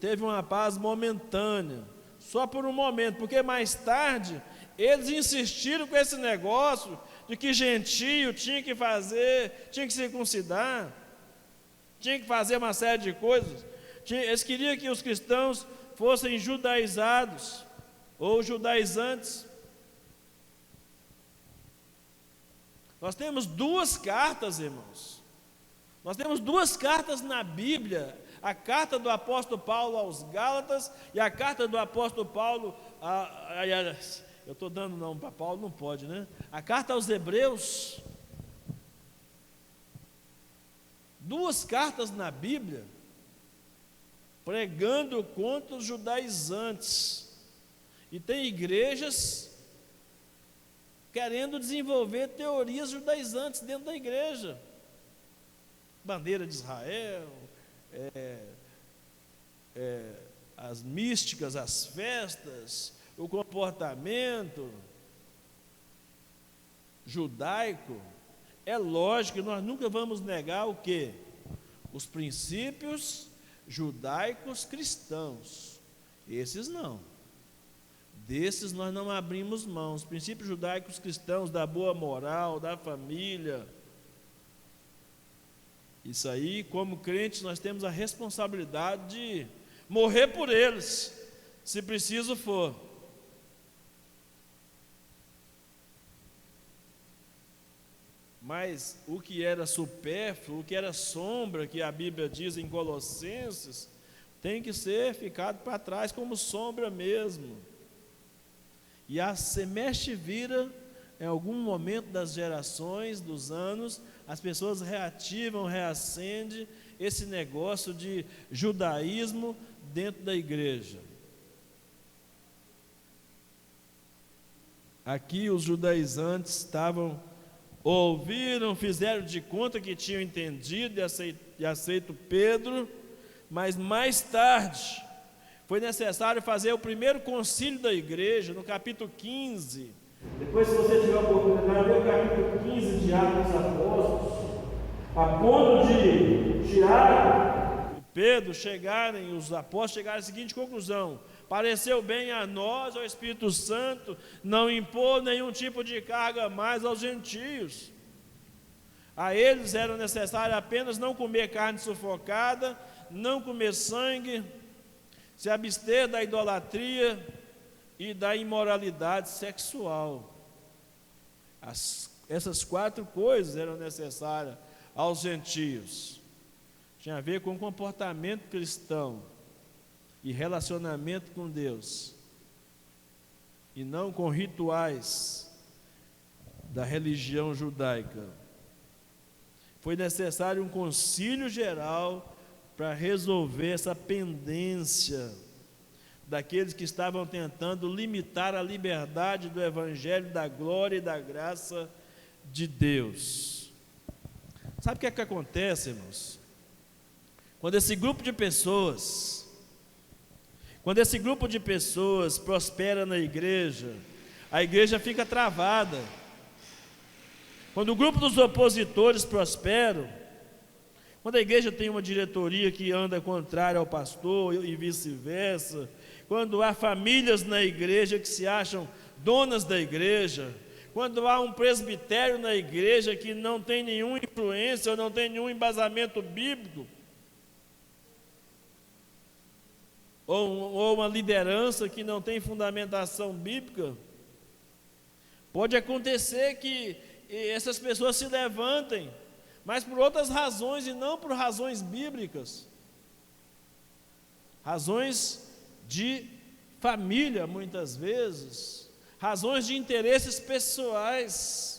teve uma paz momentânea, só por um momento, porque mais tarde eles insistiram com esse negócio de que gentio tinha que fazer, tinha que circuncidar, tinha que fazer uma série de coisas. Eles queriam que os cristãos fossem judaizados ou judaizantes. Nós temos duas cartas, irmãos. Nós temos duas cartas na Bíblia, a carta do apóstolo Paulo aos Gálatas e a carta do apóstolo Paulo eu estou dando nome para Paulo, não pode, né? A carta aos Hebreus. Duas cartas na Bíblia pregando contra os judaizantes. E tem igrejas querendo desenvolver teorias judaizantes dentro da igreja. Bandeira de Israel, as místicas, as festas, o comportamento judaico. É lógico que nós nunca vamos negar o quê? Os princípios judaicos cristãos. Esses não. Desses nós não abrimos mão. Os princípios judaicos cristãos da boa moral, da família. Isso aí, como crentes, nós temos a responsabilidade de morrer por eles, se preciso for. Mas o que era supérfluo, o que era sombra, que a Bíblia diz em Colossenses, tem que ser ficado para trás como sombra mesmo. E a semestre vira, em algum momento das gerações, dos anos, as pessoas reativam, reacendem esse negócio de judaísmo dentro da igreja. Aqui os judaizantes ouviram, fizeram de conta que tinham entendido e aceito Pedro, mas mais tarde foi necessário fazer o primeiro concílio da igreja, no capítulo 15. Depois, se você tiver a oportunidade, ler o capítulo 15 de Atos dos Apóstolos, a ponto de Tiago e Pedro chegarem, os apóstolos chegarem à seguinte conclusão: pareceu bem a nós, ao Espírito Santo, não impor nenhum tipo de carga mais aos gentios. A eles era necessário apenas não comer carne sufocada, não comer sangue, se abster da idolatria e da imoralidade sexual. Essas 4 coisas eram necessárias aos gentios. Tinha a ver com comportamento cristão e relacionamento com Deus, e não com rituais da religião judaica. Foi necessário um concílio geral para resolver essa pendência daqueles que estavam tentando limitar a liberdade do evangelho da glória e da graça de Deus. Sabe o que é que acontece, irmãos? Quando esse grupo de pessoas prospera na igreja, a igreja fica travada. Quando o grupo dos opositores prosperam, quando a igreja tem uma diretoria que anda contrária ao pastor e vice-versa, quando há famílias na igreja que se acham donas da igreja, quando há um presbitério na igreja que não tem nenhuma influência, não tem nenhum embasamento bíblico, ou uma liderança que não tem fundamentação bíblica, pode acontecer que essas pessoas se levantem, mas por outras razões e não por razões bíblicas, razões de família muitas vezes, razões de interesses pessoais.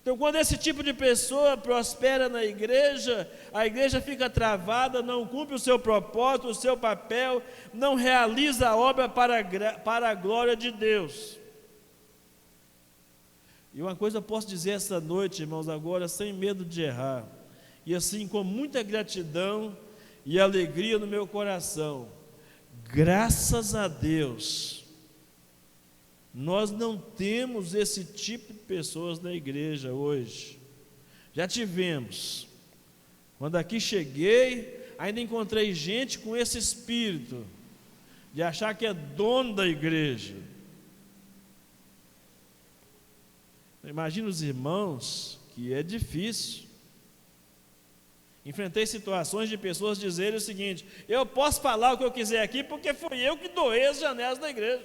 Então, quando esse tipo de pessoa prospera na igreja, a igreja fica travada, não cumpre o seu propósito, o seu papel, não realiza a obra para a glória de Deus. E uma coisa eu posso dizer essa noite, irmãos, agora, sem medo de errar, e assim com muita gratidão e alegria no meu coração: graças a Deus, nós não temos esse tipo de pessoas na igreja hoje. Já tivemos. Quando aqui cheguei, ainda encontrei gente com esse espírito, de achar que é dono da igreja. Imagina os irmãos, que é difícil. Enfrentei situações de pessoas dizerem o seguinte: eu posso falar o que eu quiser aqui, porque fui eu que doei as janelas da igreja.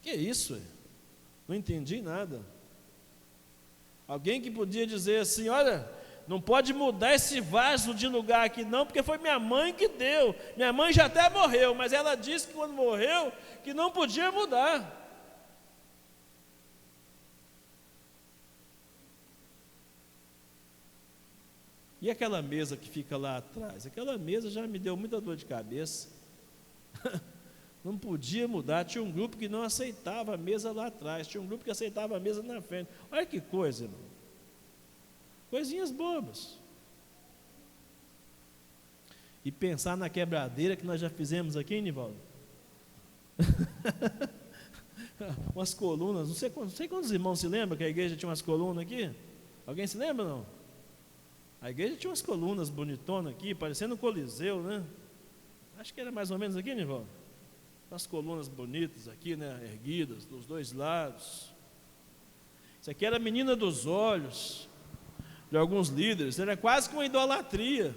Que isso? Não entendi nada. Alguém que podia dizer assim: olha, não pode mudar esse vaso de lugar aqui não, porque foi minha mãe que deu. Minha mãe já até morreu, mas ela disse que quando morreu, que não podia mudar. E aquela mesa que fica lá atrás? Aquela mesa já me deu muita dor de cabeça. Não podia mudar. Tinha um grupo que não aceitava a mesa lá atrás, tinha um grupo que aceitava a mesa na frente. Olha que coisa, irmão. Coisinhas bobas. E pensar na quebradeira que nós já fizemos aqui, Nivaldo. Umas colunas, não sei quantos irmãos se lembram que a igreja tinha umas colunas aqui? Alguém se lembra, não? A igreja tinha umas colunas bonitonas aqui, parecendo um coliseu, né? Acho que era mais ou menos aqui, Nivaldo. Umas colunas bonitas aqui, né? Erguidas dos dois lados. Isso aqui era a menina dos olhos de alguns líderes. Era quase que uma idolatria.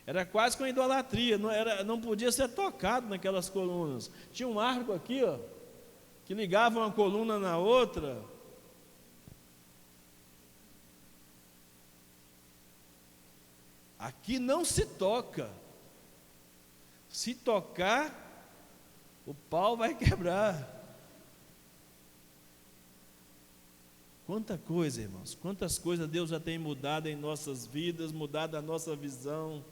Era quase que uma idolatria. Não podia ser tocado naquelas colunas. Tinha um arco aqui, ó, que ligava uma coluna na outra. Aqui não se toca. Se tocar, o pau vai quebrar. Quanta coisa, irmãos, quantas coisas Deus já tem mudado em nossas vidas, mudado a nossa visão,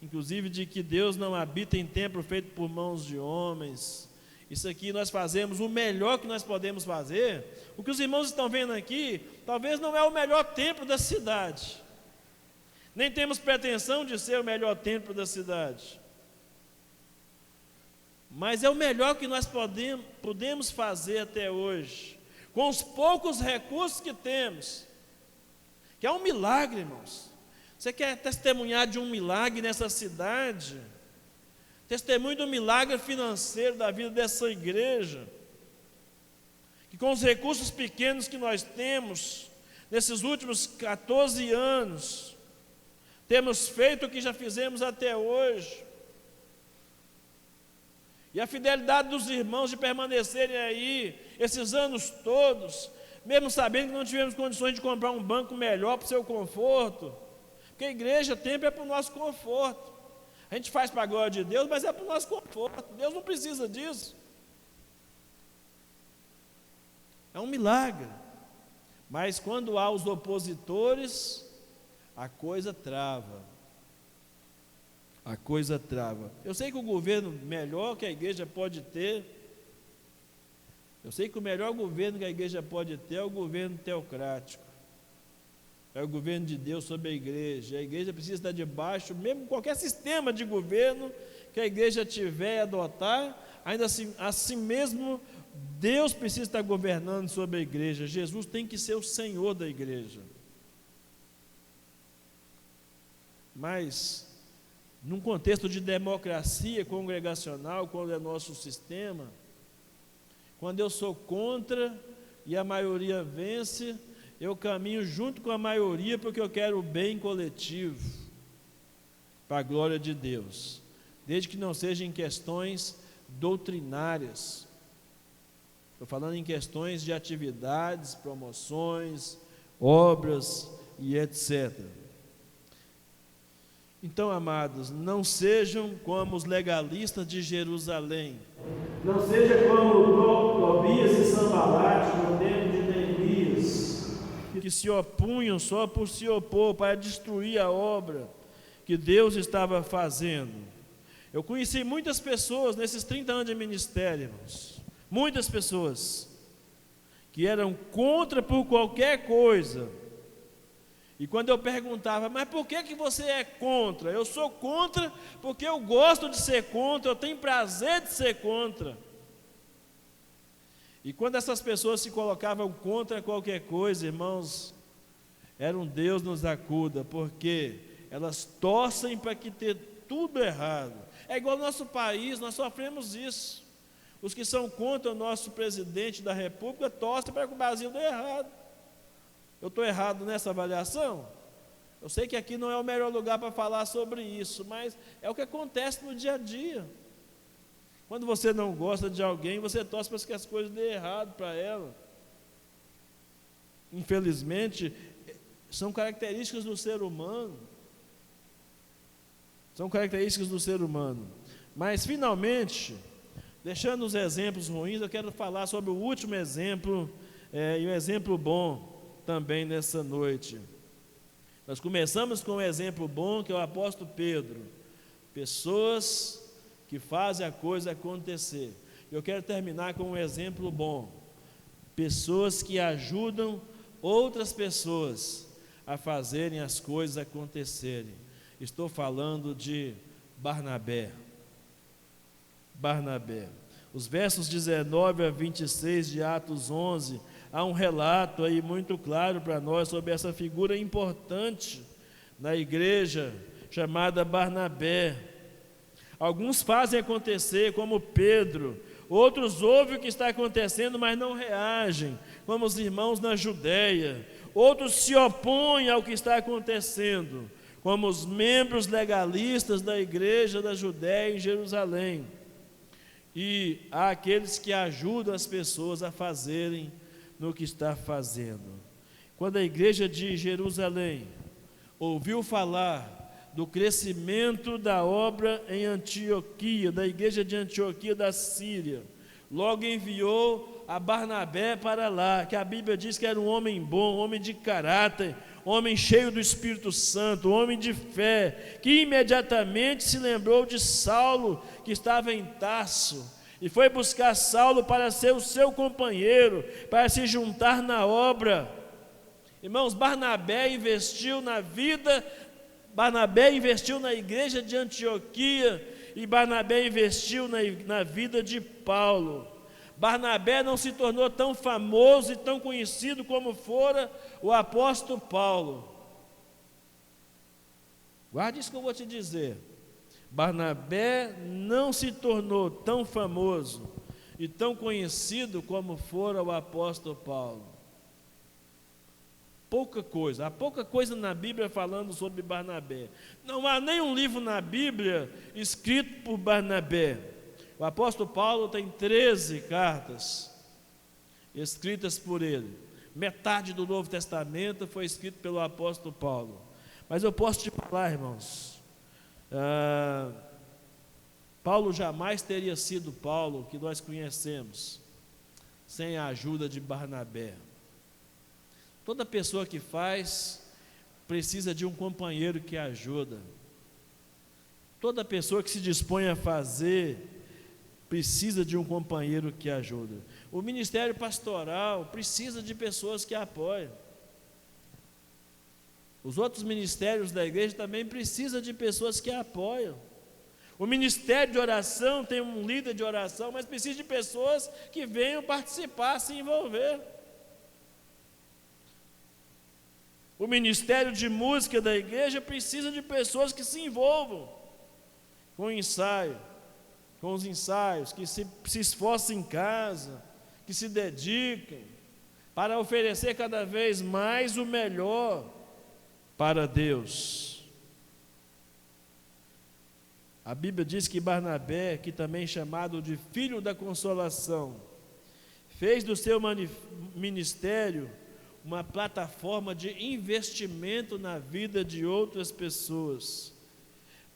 inclusive de que Deus não habita em templo feito por mãos de homens. Isso aqui nós fazemos o melhor que nós podemos fazer. O que os irmãos estão vendo aqui, talvez não é o melhor templo da cidade, nem temos pretensão de ser o melhor templo da cidade, mas é o melhor que nós podemos fazer até hoje, com os poucos recursos que temos, que é um milagre, irmãos. Você quer testemunhar de um milagre nessa cidade? Testemunho do milagre financeiro da vida dessa igreja, que com os recursos pequenos que nós temos, nesses últimos 14 anos, temos feito o que já fizemos até hoje. E a fidelidade dos irmãos de permanecerem aí esses anos todos, mesmo sabendo que não tivemos condições de comprar um banco melhor para o seu conforto, porque a igreja, templo é para o nosso conforto. A gente faz para a glória de Deus, mas é para o nosso conforto. Deus não precisa disso. É um milagre. Mas quando há os opositores, a coisa trava. A coisa trava. Eu sei que o governo melhor que a igreja pode ter, eu sei que o melhor governo que a igreja pode ter é o governo teocrático. É o governo de Deus sobre a igreja. A igreja precisa estar debaixo, mesmo qualquer sistema de governo que a igreja tiver e adotar, ainda assim mesmo, Deus precisa estar governando sobre a igreja. Jesus tem que ser o Senhor da igreja. Mas, num contexto de democracia congregacional, quando é nosso sistema, quando eu sou contra e a maioria vence, eu caminho junto com a maioria porque eu quero o bem coletivo, para a glória de Deus, desde que não seja em questões doutrinárias. Estou falando em questões de atividades, promoções, obras e etc. Então, amados, não sejam como os legalistas de Jerusalém. Não seja como Tobias e Sanbalate no tempo de Neemias, que se opunham só por se opor, para destruir a obra que Deus estava fazendo. Eu conheci muitas pessoas nesses 30 anos de ministério, irmãos, muitas pessoas que eram contra por qualquer coisa. E quando eu perguntava, mas por que você é contra? Eu sou contra porque eu gosto de ser contra, eu tenho prazer de ser contra. E quando essas pessoas se colocavam contra qualquer coisa, irmãos, era um Deus nos acuda, porque elas torcem para que tudo errado. É igual ao nosso país, nós sofremos isso. Os que são contra o nosso presidente da República torcem para que o Brasil dê errado. Eu estou errado nessa avaliação? Eu sei que aqui não é o melhor lugar para falar sobre isso, mas é o que acontece no dia a dia. Quando você não gosta de alguém, você torce para que as coisas dêem errado para ela. Infelizmente, são características do ser humano. São características do ser humano. Mas, finalmente, deixando os exemplos ruins, eu quero falar sobre o último exemplo, e um exemplo bom também nessa noite. Nós começamos com um exemplo bom, que é o apóstolo Pedro. Pessoas que fazem a coisa acontecer. Eu quero terminar com um exemplo bom. Pessoas que ajudam outras pessoas a fazerem as coisas acontecerem. Estou falando de Barnabé. Barnabé. Os versos 19 a 26 de Atos 11, há um relato aí muito claro para nós sobre essa figura importante na igreja, chamada Barnabé. Alguns fazem acontecer, como Pedro. Outros ouvem o que está acontecendo, mas não reagem, como os irmãos na Judéia. Outros se opõem ao que está acontecendo, como os membros legalistas da igreja da Judéia em Jerusalém. E há aqueles que ajudam as pessoas a fazerem no que está fazendo. Quando a igreja de Jerusalém ouviu falar do crescimento da obra em Antioquia, da igreja de Antioquia da Síria, logo enviou a Barnabé para lá, que a Bíblia diz que era um homem bom, um homem de caráter, um homem cheio do Espírito Santo, um homem de fé, que imediatamente se lembrou de Saulo, que estava em Tarso, e foi buscar Saulo para ser o seu companheiro, para se juntar na obra. Irmãos, Barnabé investiu na igreja de Antioquia, e Barnabé investiu na vida de Paulo. Barnabé não se tornou tão famoso e tão conhecido como fora o apóstolo Paulo. Guarde isso que eu vou te dizer. Barnabé não se tornou tão famoso e tão conhecido como fora o apóstolo Paulo. Há pouca coisa na Bíblia falando sobre Barnabé. Não há nenhum livro na Bíblia escrito por Barnabé. O apóstolo Paulo tem 13 cartas escritas por ele. Metade do Novo Testamento foi escrito pelo apóstolo Paulo. Mas eu posso te falar, irmãos, Paulo jamais teria sido Paulo que nós conhecemos sem a ajuda de Barnabé. Toda pessoa que faz precisa de um companheiro que ajuda. Toda pessoa que se dispõe a fazer precisa de um companheiro que ajuda. O ministério pastoral precisa de pessoas que apoiam. Os outros ministérios da igreja também precisam de pessoas que apoiam. O ministério de oração tem um líder de oração, mas precisa de pessoas que venham participar, se envolver. O ministério de música da igreja precisa de pessoas que se envolvam com o ensaio, com os ensaios, que se esforcem em casa, que se dediquem para oferecer cada vez mais o melhor para Deus. A Bíblia diz que Barnabé, que também é chamado de filho da consolação, fez do seu ministério uma plataforma de investimento na vida de outras pessoas,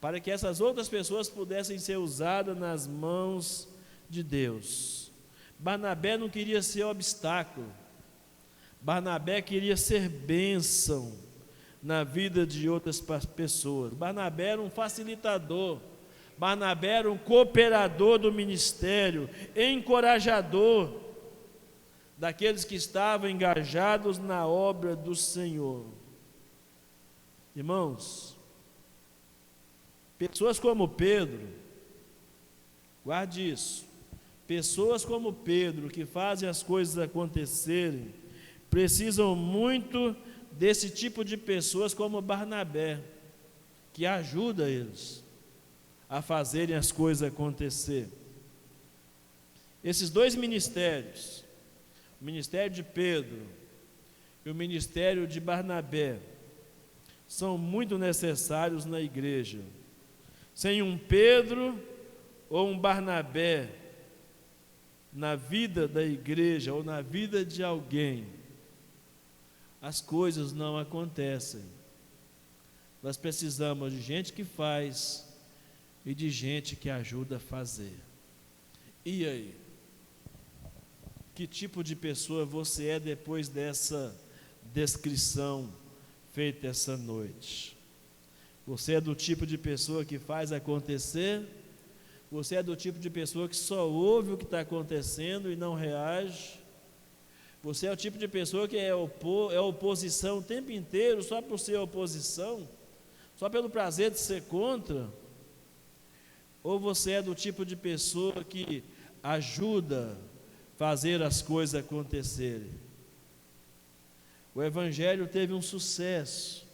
para que essas outras pessoas pudessem ser usadas nas mãos de Deus. Barnabé não queria ser obstáculo, Barnabé queria ser bênção na vida de outras pessoas. Barnabé era um facilitador, Barnabé era um cooperador do ministério, encorajador daqueles que estavam engajados na obra do Senhor. Irmãos, pessoas como Pedro, guarde isso, pessoas como Pedro, que fazem as coisas acontecerem, precisam muito desse tipo de pessoas como Barnabé, que ajuda eles. a fazerem as coisas acontecer. Esses dois ministérios, o ministério de Pedro e o ministério de Barnabé, são muito necessários na igreja. Sem um Pedro ou um Barnabé na vida da igreja ou na vida de alguém, as coisas não acontecem. Nós precisamos de gente que faz e de gente que ajuda a fazer. E aí? Que tipo de pessoa você é depois dessa descrição feita essa noite? Você é do tipo de pessoa que faz acontecer? Você é do tipo de pessoa que só ouve o que está acontecendo e não reage? Você é o tipo de pessoa que é oposição o tempo inteiro, só por ser oposição? Só pelo prazer de ser contra? Ou você é do tipo de pessoa que ajuda a fazer as coisas acontecerem? O Evangelho teve um sucesso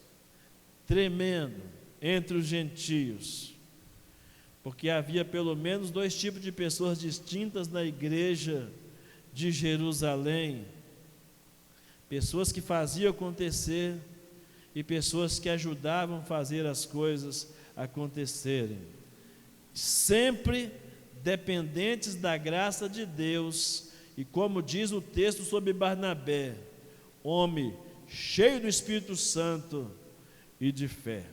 tremendo entre os gentios, porque havia pelo menos dois tipos de pessoas distintas na igreja de Jerusalém: pessoas que faziam acontecer e pessoas que ajudavam a fazer as coisas acontecerem, sempre dependentes da graça de Deus. E como diz o texto sobre Barnabé, homem cheio do Espírito Santo e de fé.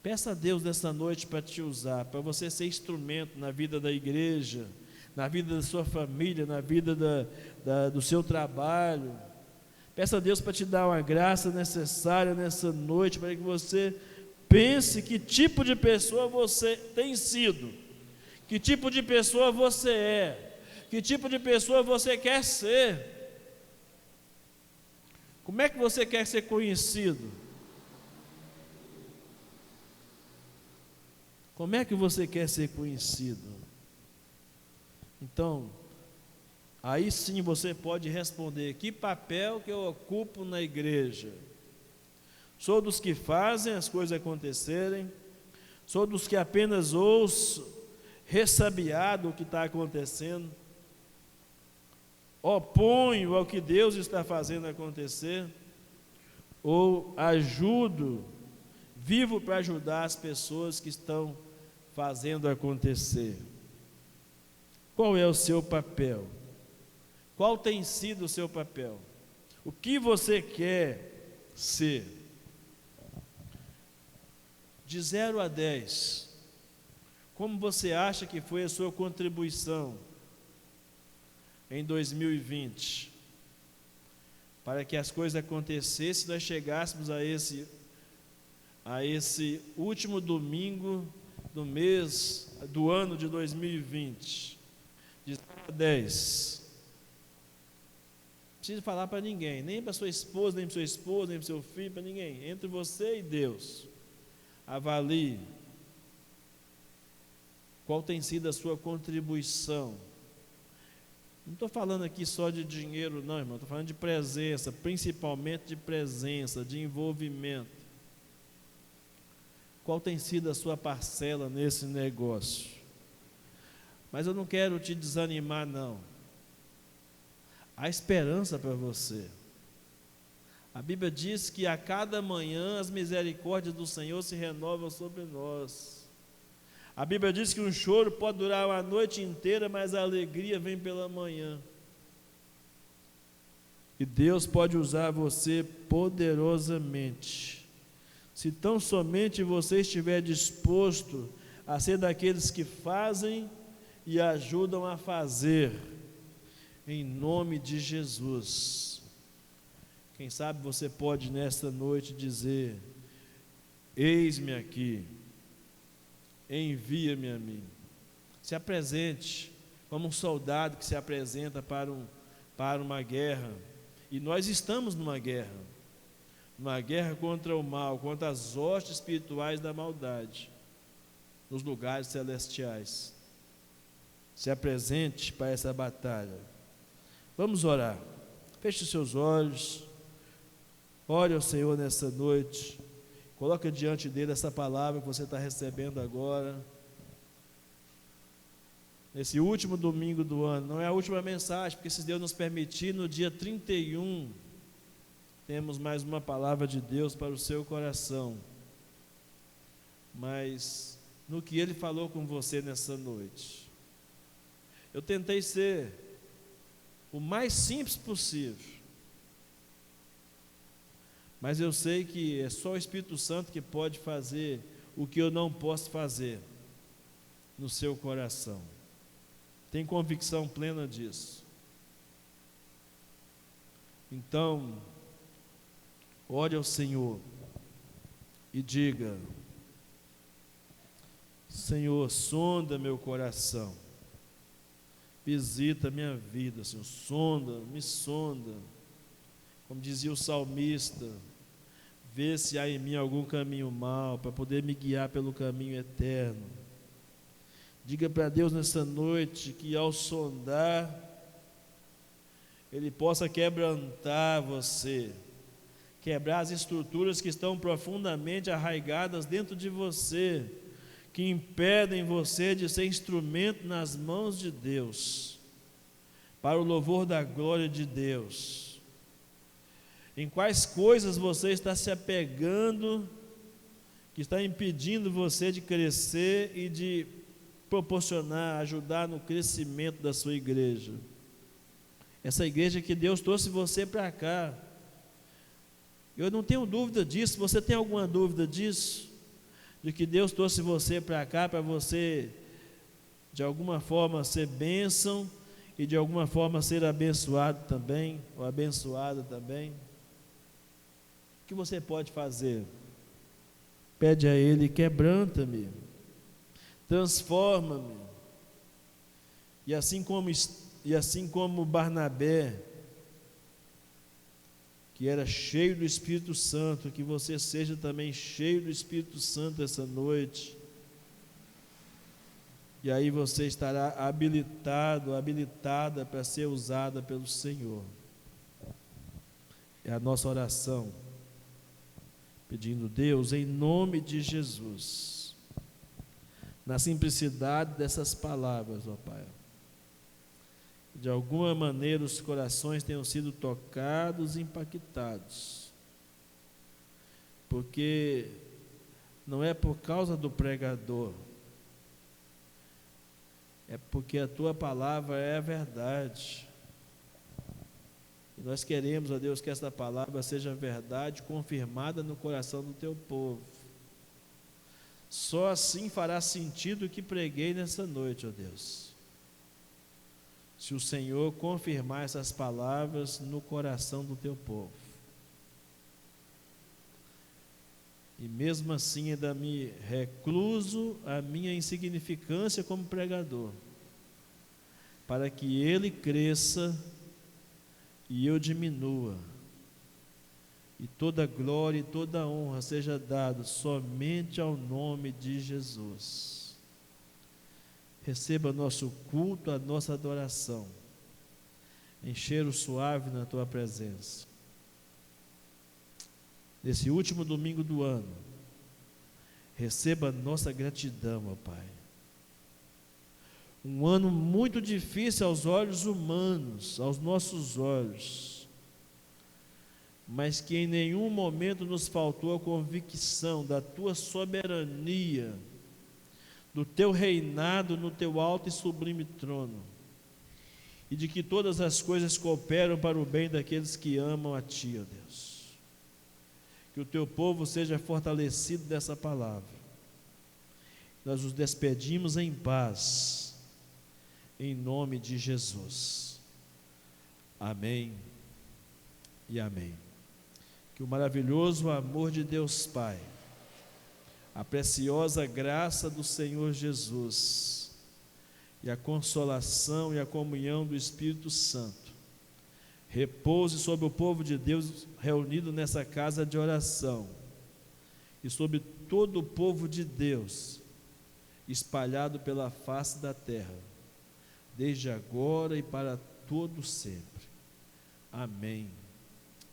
Peça a Deus nessa noite para te usar, para você ser instrumento na vida da igreja, na vida da sua família, na vida do seu trabalho. Peça a Deus para te dar uma graça necessária nessa noite, para que você pense que tipo de pessoa você tem sido, que tipo de pessoa você é, que tipo de pessoa você quer ser. Como é que você quer ser conhecido? Como é que você quer ser conhecido? Então, aí sim você pode responder: que papel que eu ocupo na igreja? Sou dos que fazem as coisas acontecerem? Sou dos que apenas ouço, ressabiado o que está acontecendo? Oponho ao que Deus está fazendo acontecer? Ou ajudo, vivo para ajudar as pessoas que estão fazendo acontecer? Qual é o seu papel? Qual tem sido o seu papel? O que você quer ser? De 0 a 10, como você acha que foi a sua contribuição em 2020, para que as coisas acontecessem, nós chegássemos a esse último domingo do mês, do ano de 2020, de 0 a 10. Não precisa falar para ninguém, nem para sua esposa, nem para seu esposo, nem para seu filho, para ninguém, entre você e Deus. Avalie qual tem sido a sua contribuição. Não estou falando aqui só de dinheiro não, irmão, estou falando de presença, principalmente de presença, de envolvimento. Qual tem sido a sua parcela nesse negócio? Mas eu não quero te desanimar não. Há esperança para você. A Bíblia diz que a cada manhã as misericórdias do Senhor se renovam sobre nós. A Bíblia diz que um choro pode durar uma noite inteira, mas a alegria vem pela manhã. E Deus pode usar você poderosamente, se tão somente você estiver disposto a ser daqueles que fazem e ajudam a fazer, em nome de Jesus. Quem sabe você pode nesta noite dizer: eis-me aqui, envia-me a mim. Se apresente como um soldado que se apresenta para uma guerra. E nós estamos numa guerra contra o mal, contra as hostes espirituais da maldade, nos lugares celestiais. Se apresente para essa batalha. Vamos orar. Feche os seus olhos. Ore ao Senhor nessa noite. Coloca diante dele essa palavra que você está recebendo agora. Nesse último domingo do ano, não é a última mensagem, porque se Deus nos permitir, no dia 31, temos mais uma palavra de Deus para o seu coração. Mas, no que Ele falou com você nessa noite, eu tentei ser o mais simples possível, mas eu sei que é só o Espírito Santo que pode fazer o que eu não posso fazer no seu coração. Tem convicção plena disso. Então, ore ao Senhor e diga: Senhor, sonda meu coração, visita minha vida, Senhor, me sonda, como dizia o salmista, vê se há em mim algum caminho mau, para poder me guiar pelo caminho eterno. Diga para Deus nessa noite que ao sondar, Ele possa quebrantar você, quebrar as estruturas que estão profundamente arraigadas dentro de você, que impedem você de ser instrumento nas mãos de Deus, para o louvor da glória de Deus. Em quais coisas você está se apegando, que está impedindo você de crescer e de proporcionar, ajudar no crescimento da sua igreja. Essa igreja que Deus trouxe você para cá. Eu não tenho dúvida disso. Você tem alguma dúvida disso? De que Deus trouxe você para cá para você, de alguma forma, ser bênção e de alguma forma ser abençoado também, ou abençoada também? O que você pode fazer? Pede a Ele: quebranta-me, transforma-me. E assim como Barnabé, que era cheio do Espírito Santo, que você seja também cheio do Espírito Santo essa noite. E aí você estará habilitada para ser usada pelo Senhor. É a nossa oração, pedindo: Deus, em nome de Jesus, na simplicidade dessas palavras, ó Pai, de alguma maneira os corações tenham sido tocados e impactados, porque não é por causa do pregador, é porque a Tua palavra é a verdade. E nós queremos, ó Deus, que essa palavra seja verdade confirmada no coração do Teu povo. Só assim fará sentido o que preguei nessa noite, ó Deus, se o Senhor confirmar essas palavras no coração do Teu povo. E mesmo assim ainda me recluso a minha insignificância como pregador, para que Ele cresça e eu diminua, e toda glória e toda honra seja dada somente ao nome de Jesus. Receba nosso culto, a nossa adoração, em cheiro suave na Tua presença. Nesse último domingo do ano, receba nossa gratidão, ó Pai. Um ano muito difícil aos olhos humanos, aos nossos olhos, mas que em nenhum momento nos faltou a convicção da Tua soberania, do Teu reinado no Teu alto e sublime trono, e de que todas as coisas cooperam para o bem daqueles que amam a Ti, ó Deus. Que o Teu povo seja fortalecido dessa palavra. Nós nos despedimos em paz, em nome de Jesus. Amém e amém. Que o maravilhoso amor de Deus Pai, a preciosa graça do Senhor Jesus e a consolação e a comunhão do Espírito Santo repouse sobre o povo de Deus reunido nessa casa de oração e sobre todo o povo de Deus espalhado pela face da terra, desde agora e para todo sempre. Amém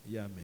e amém.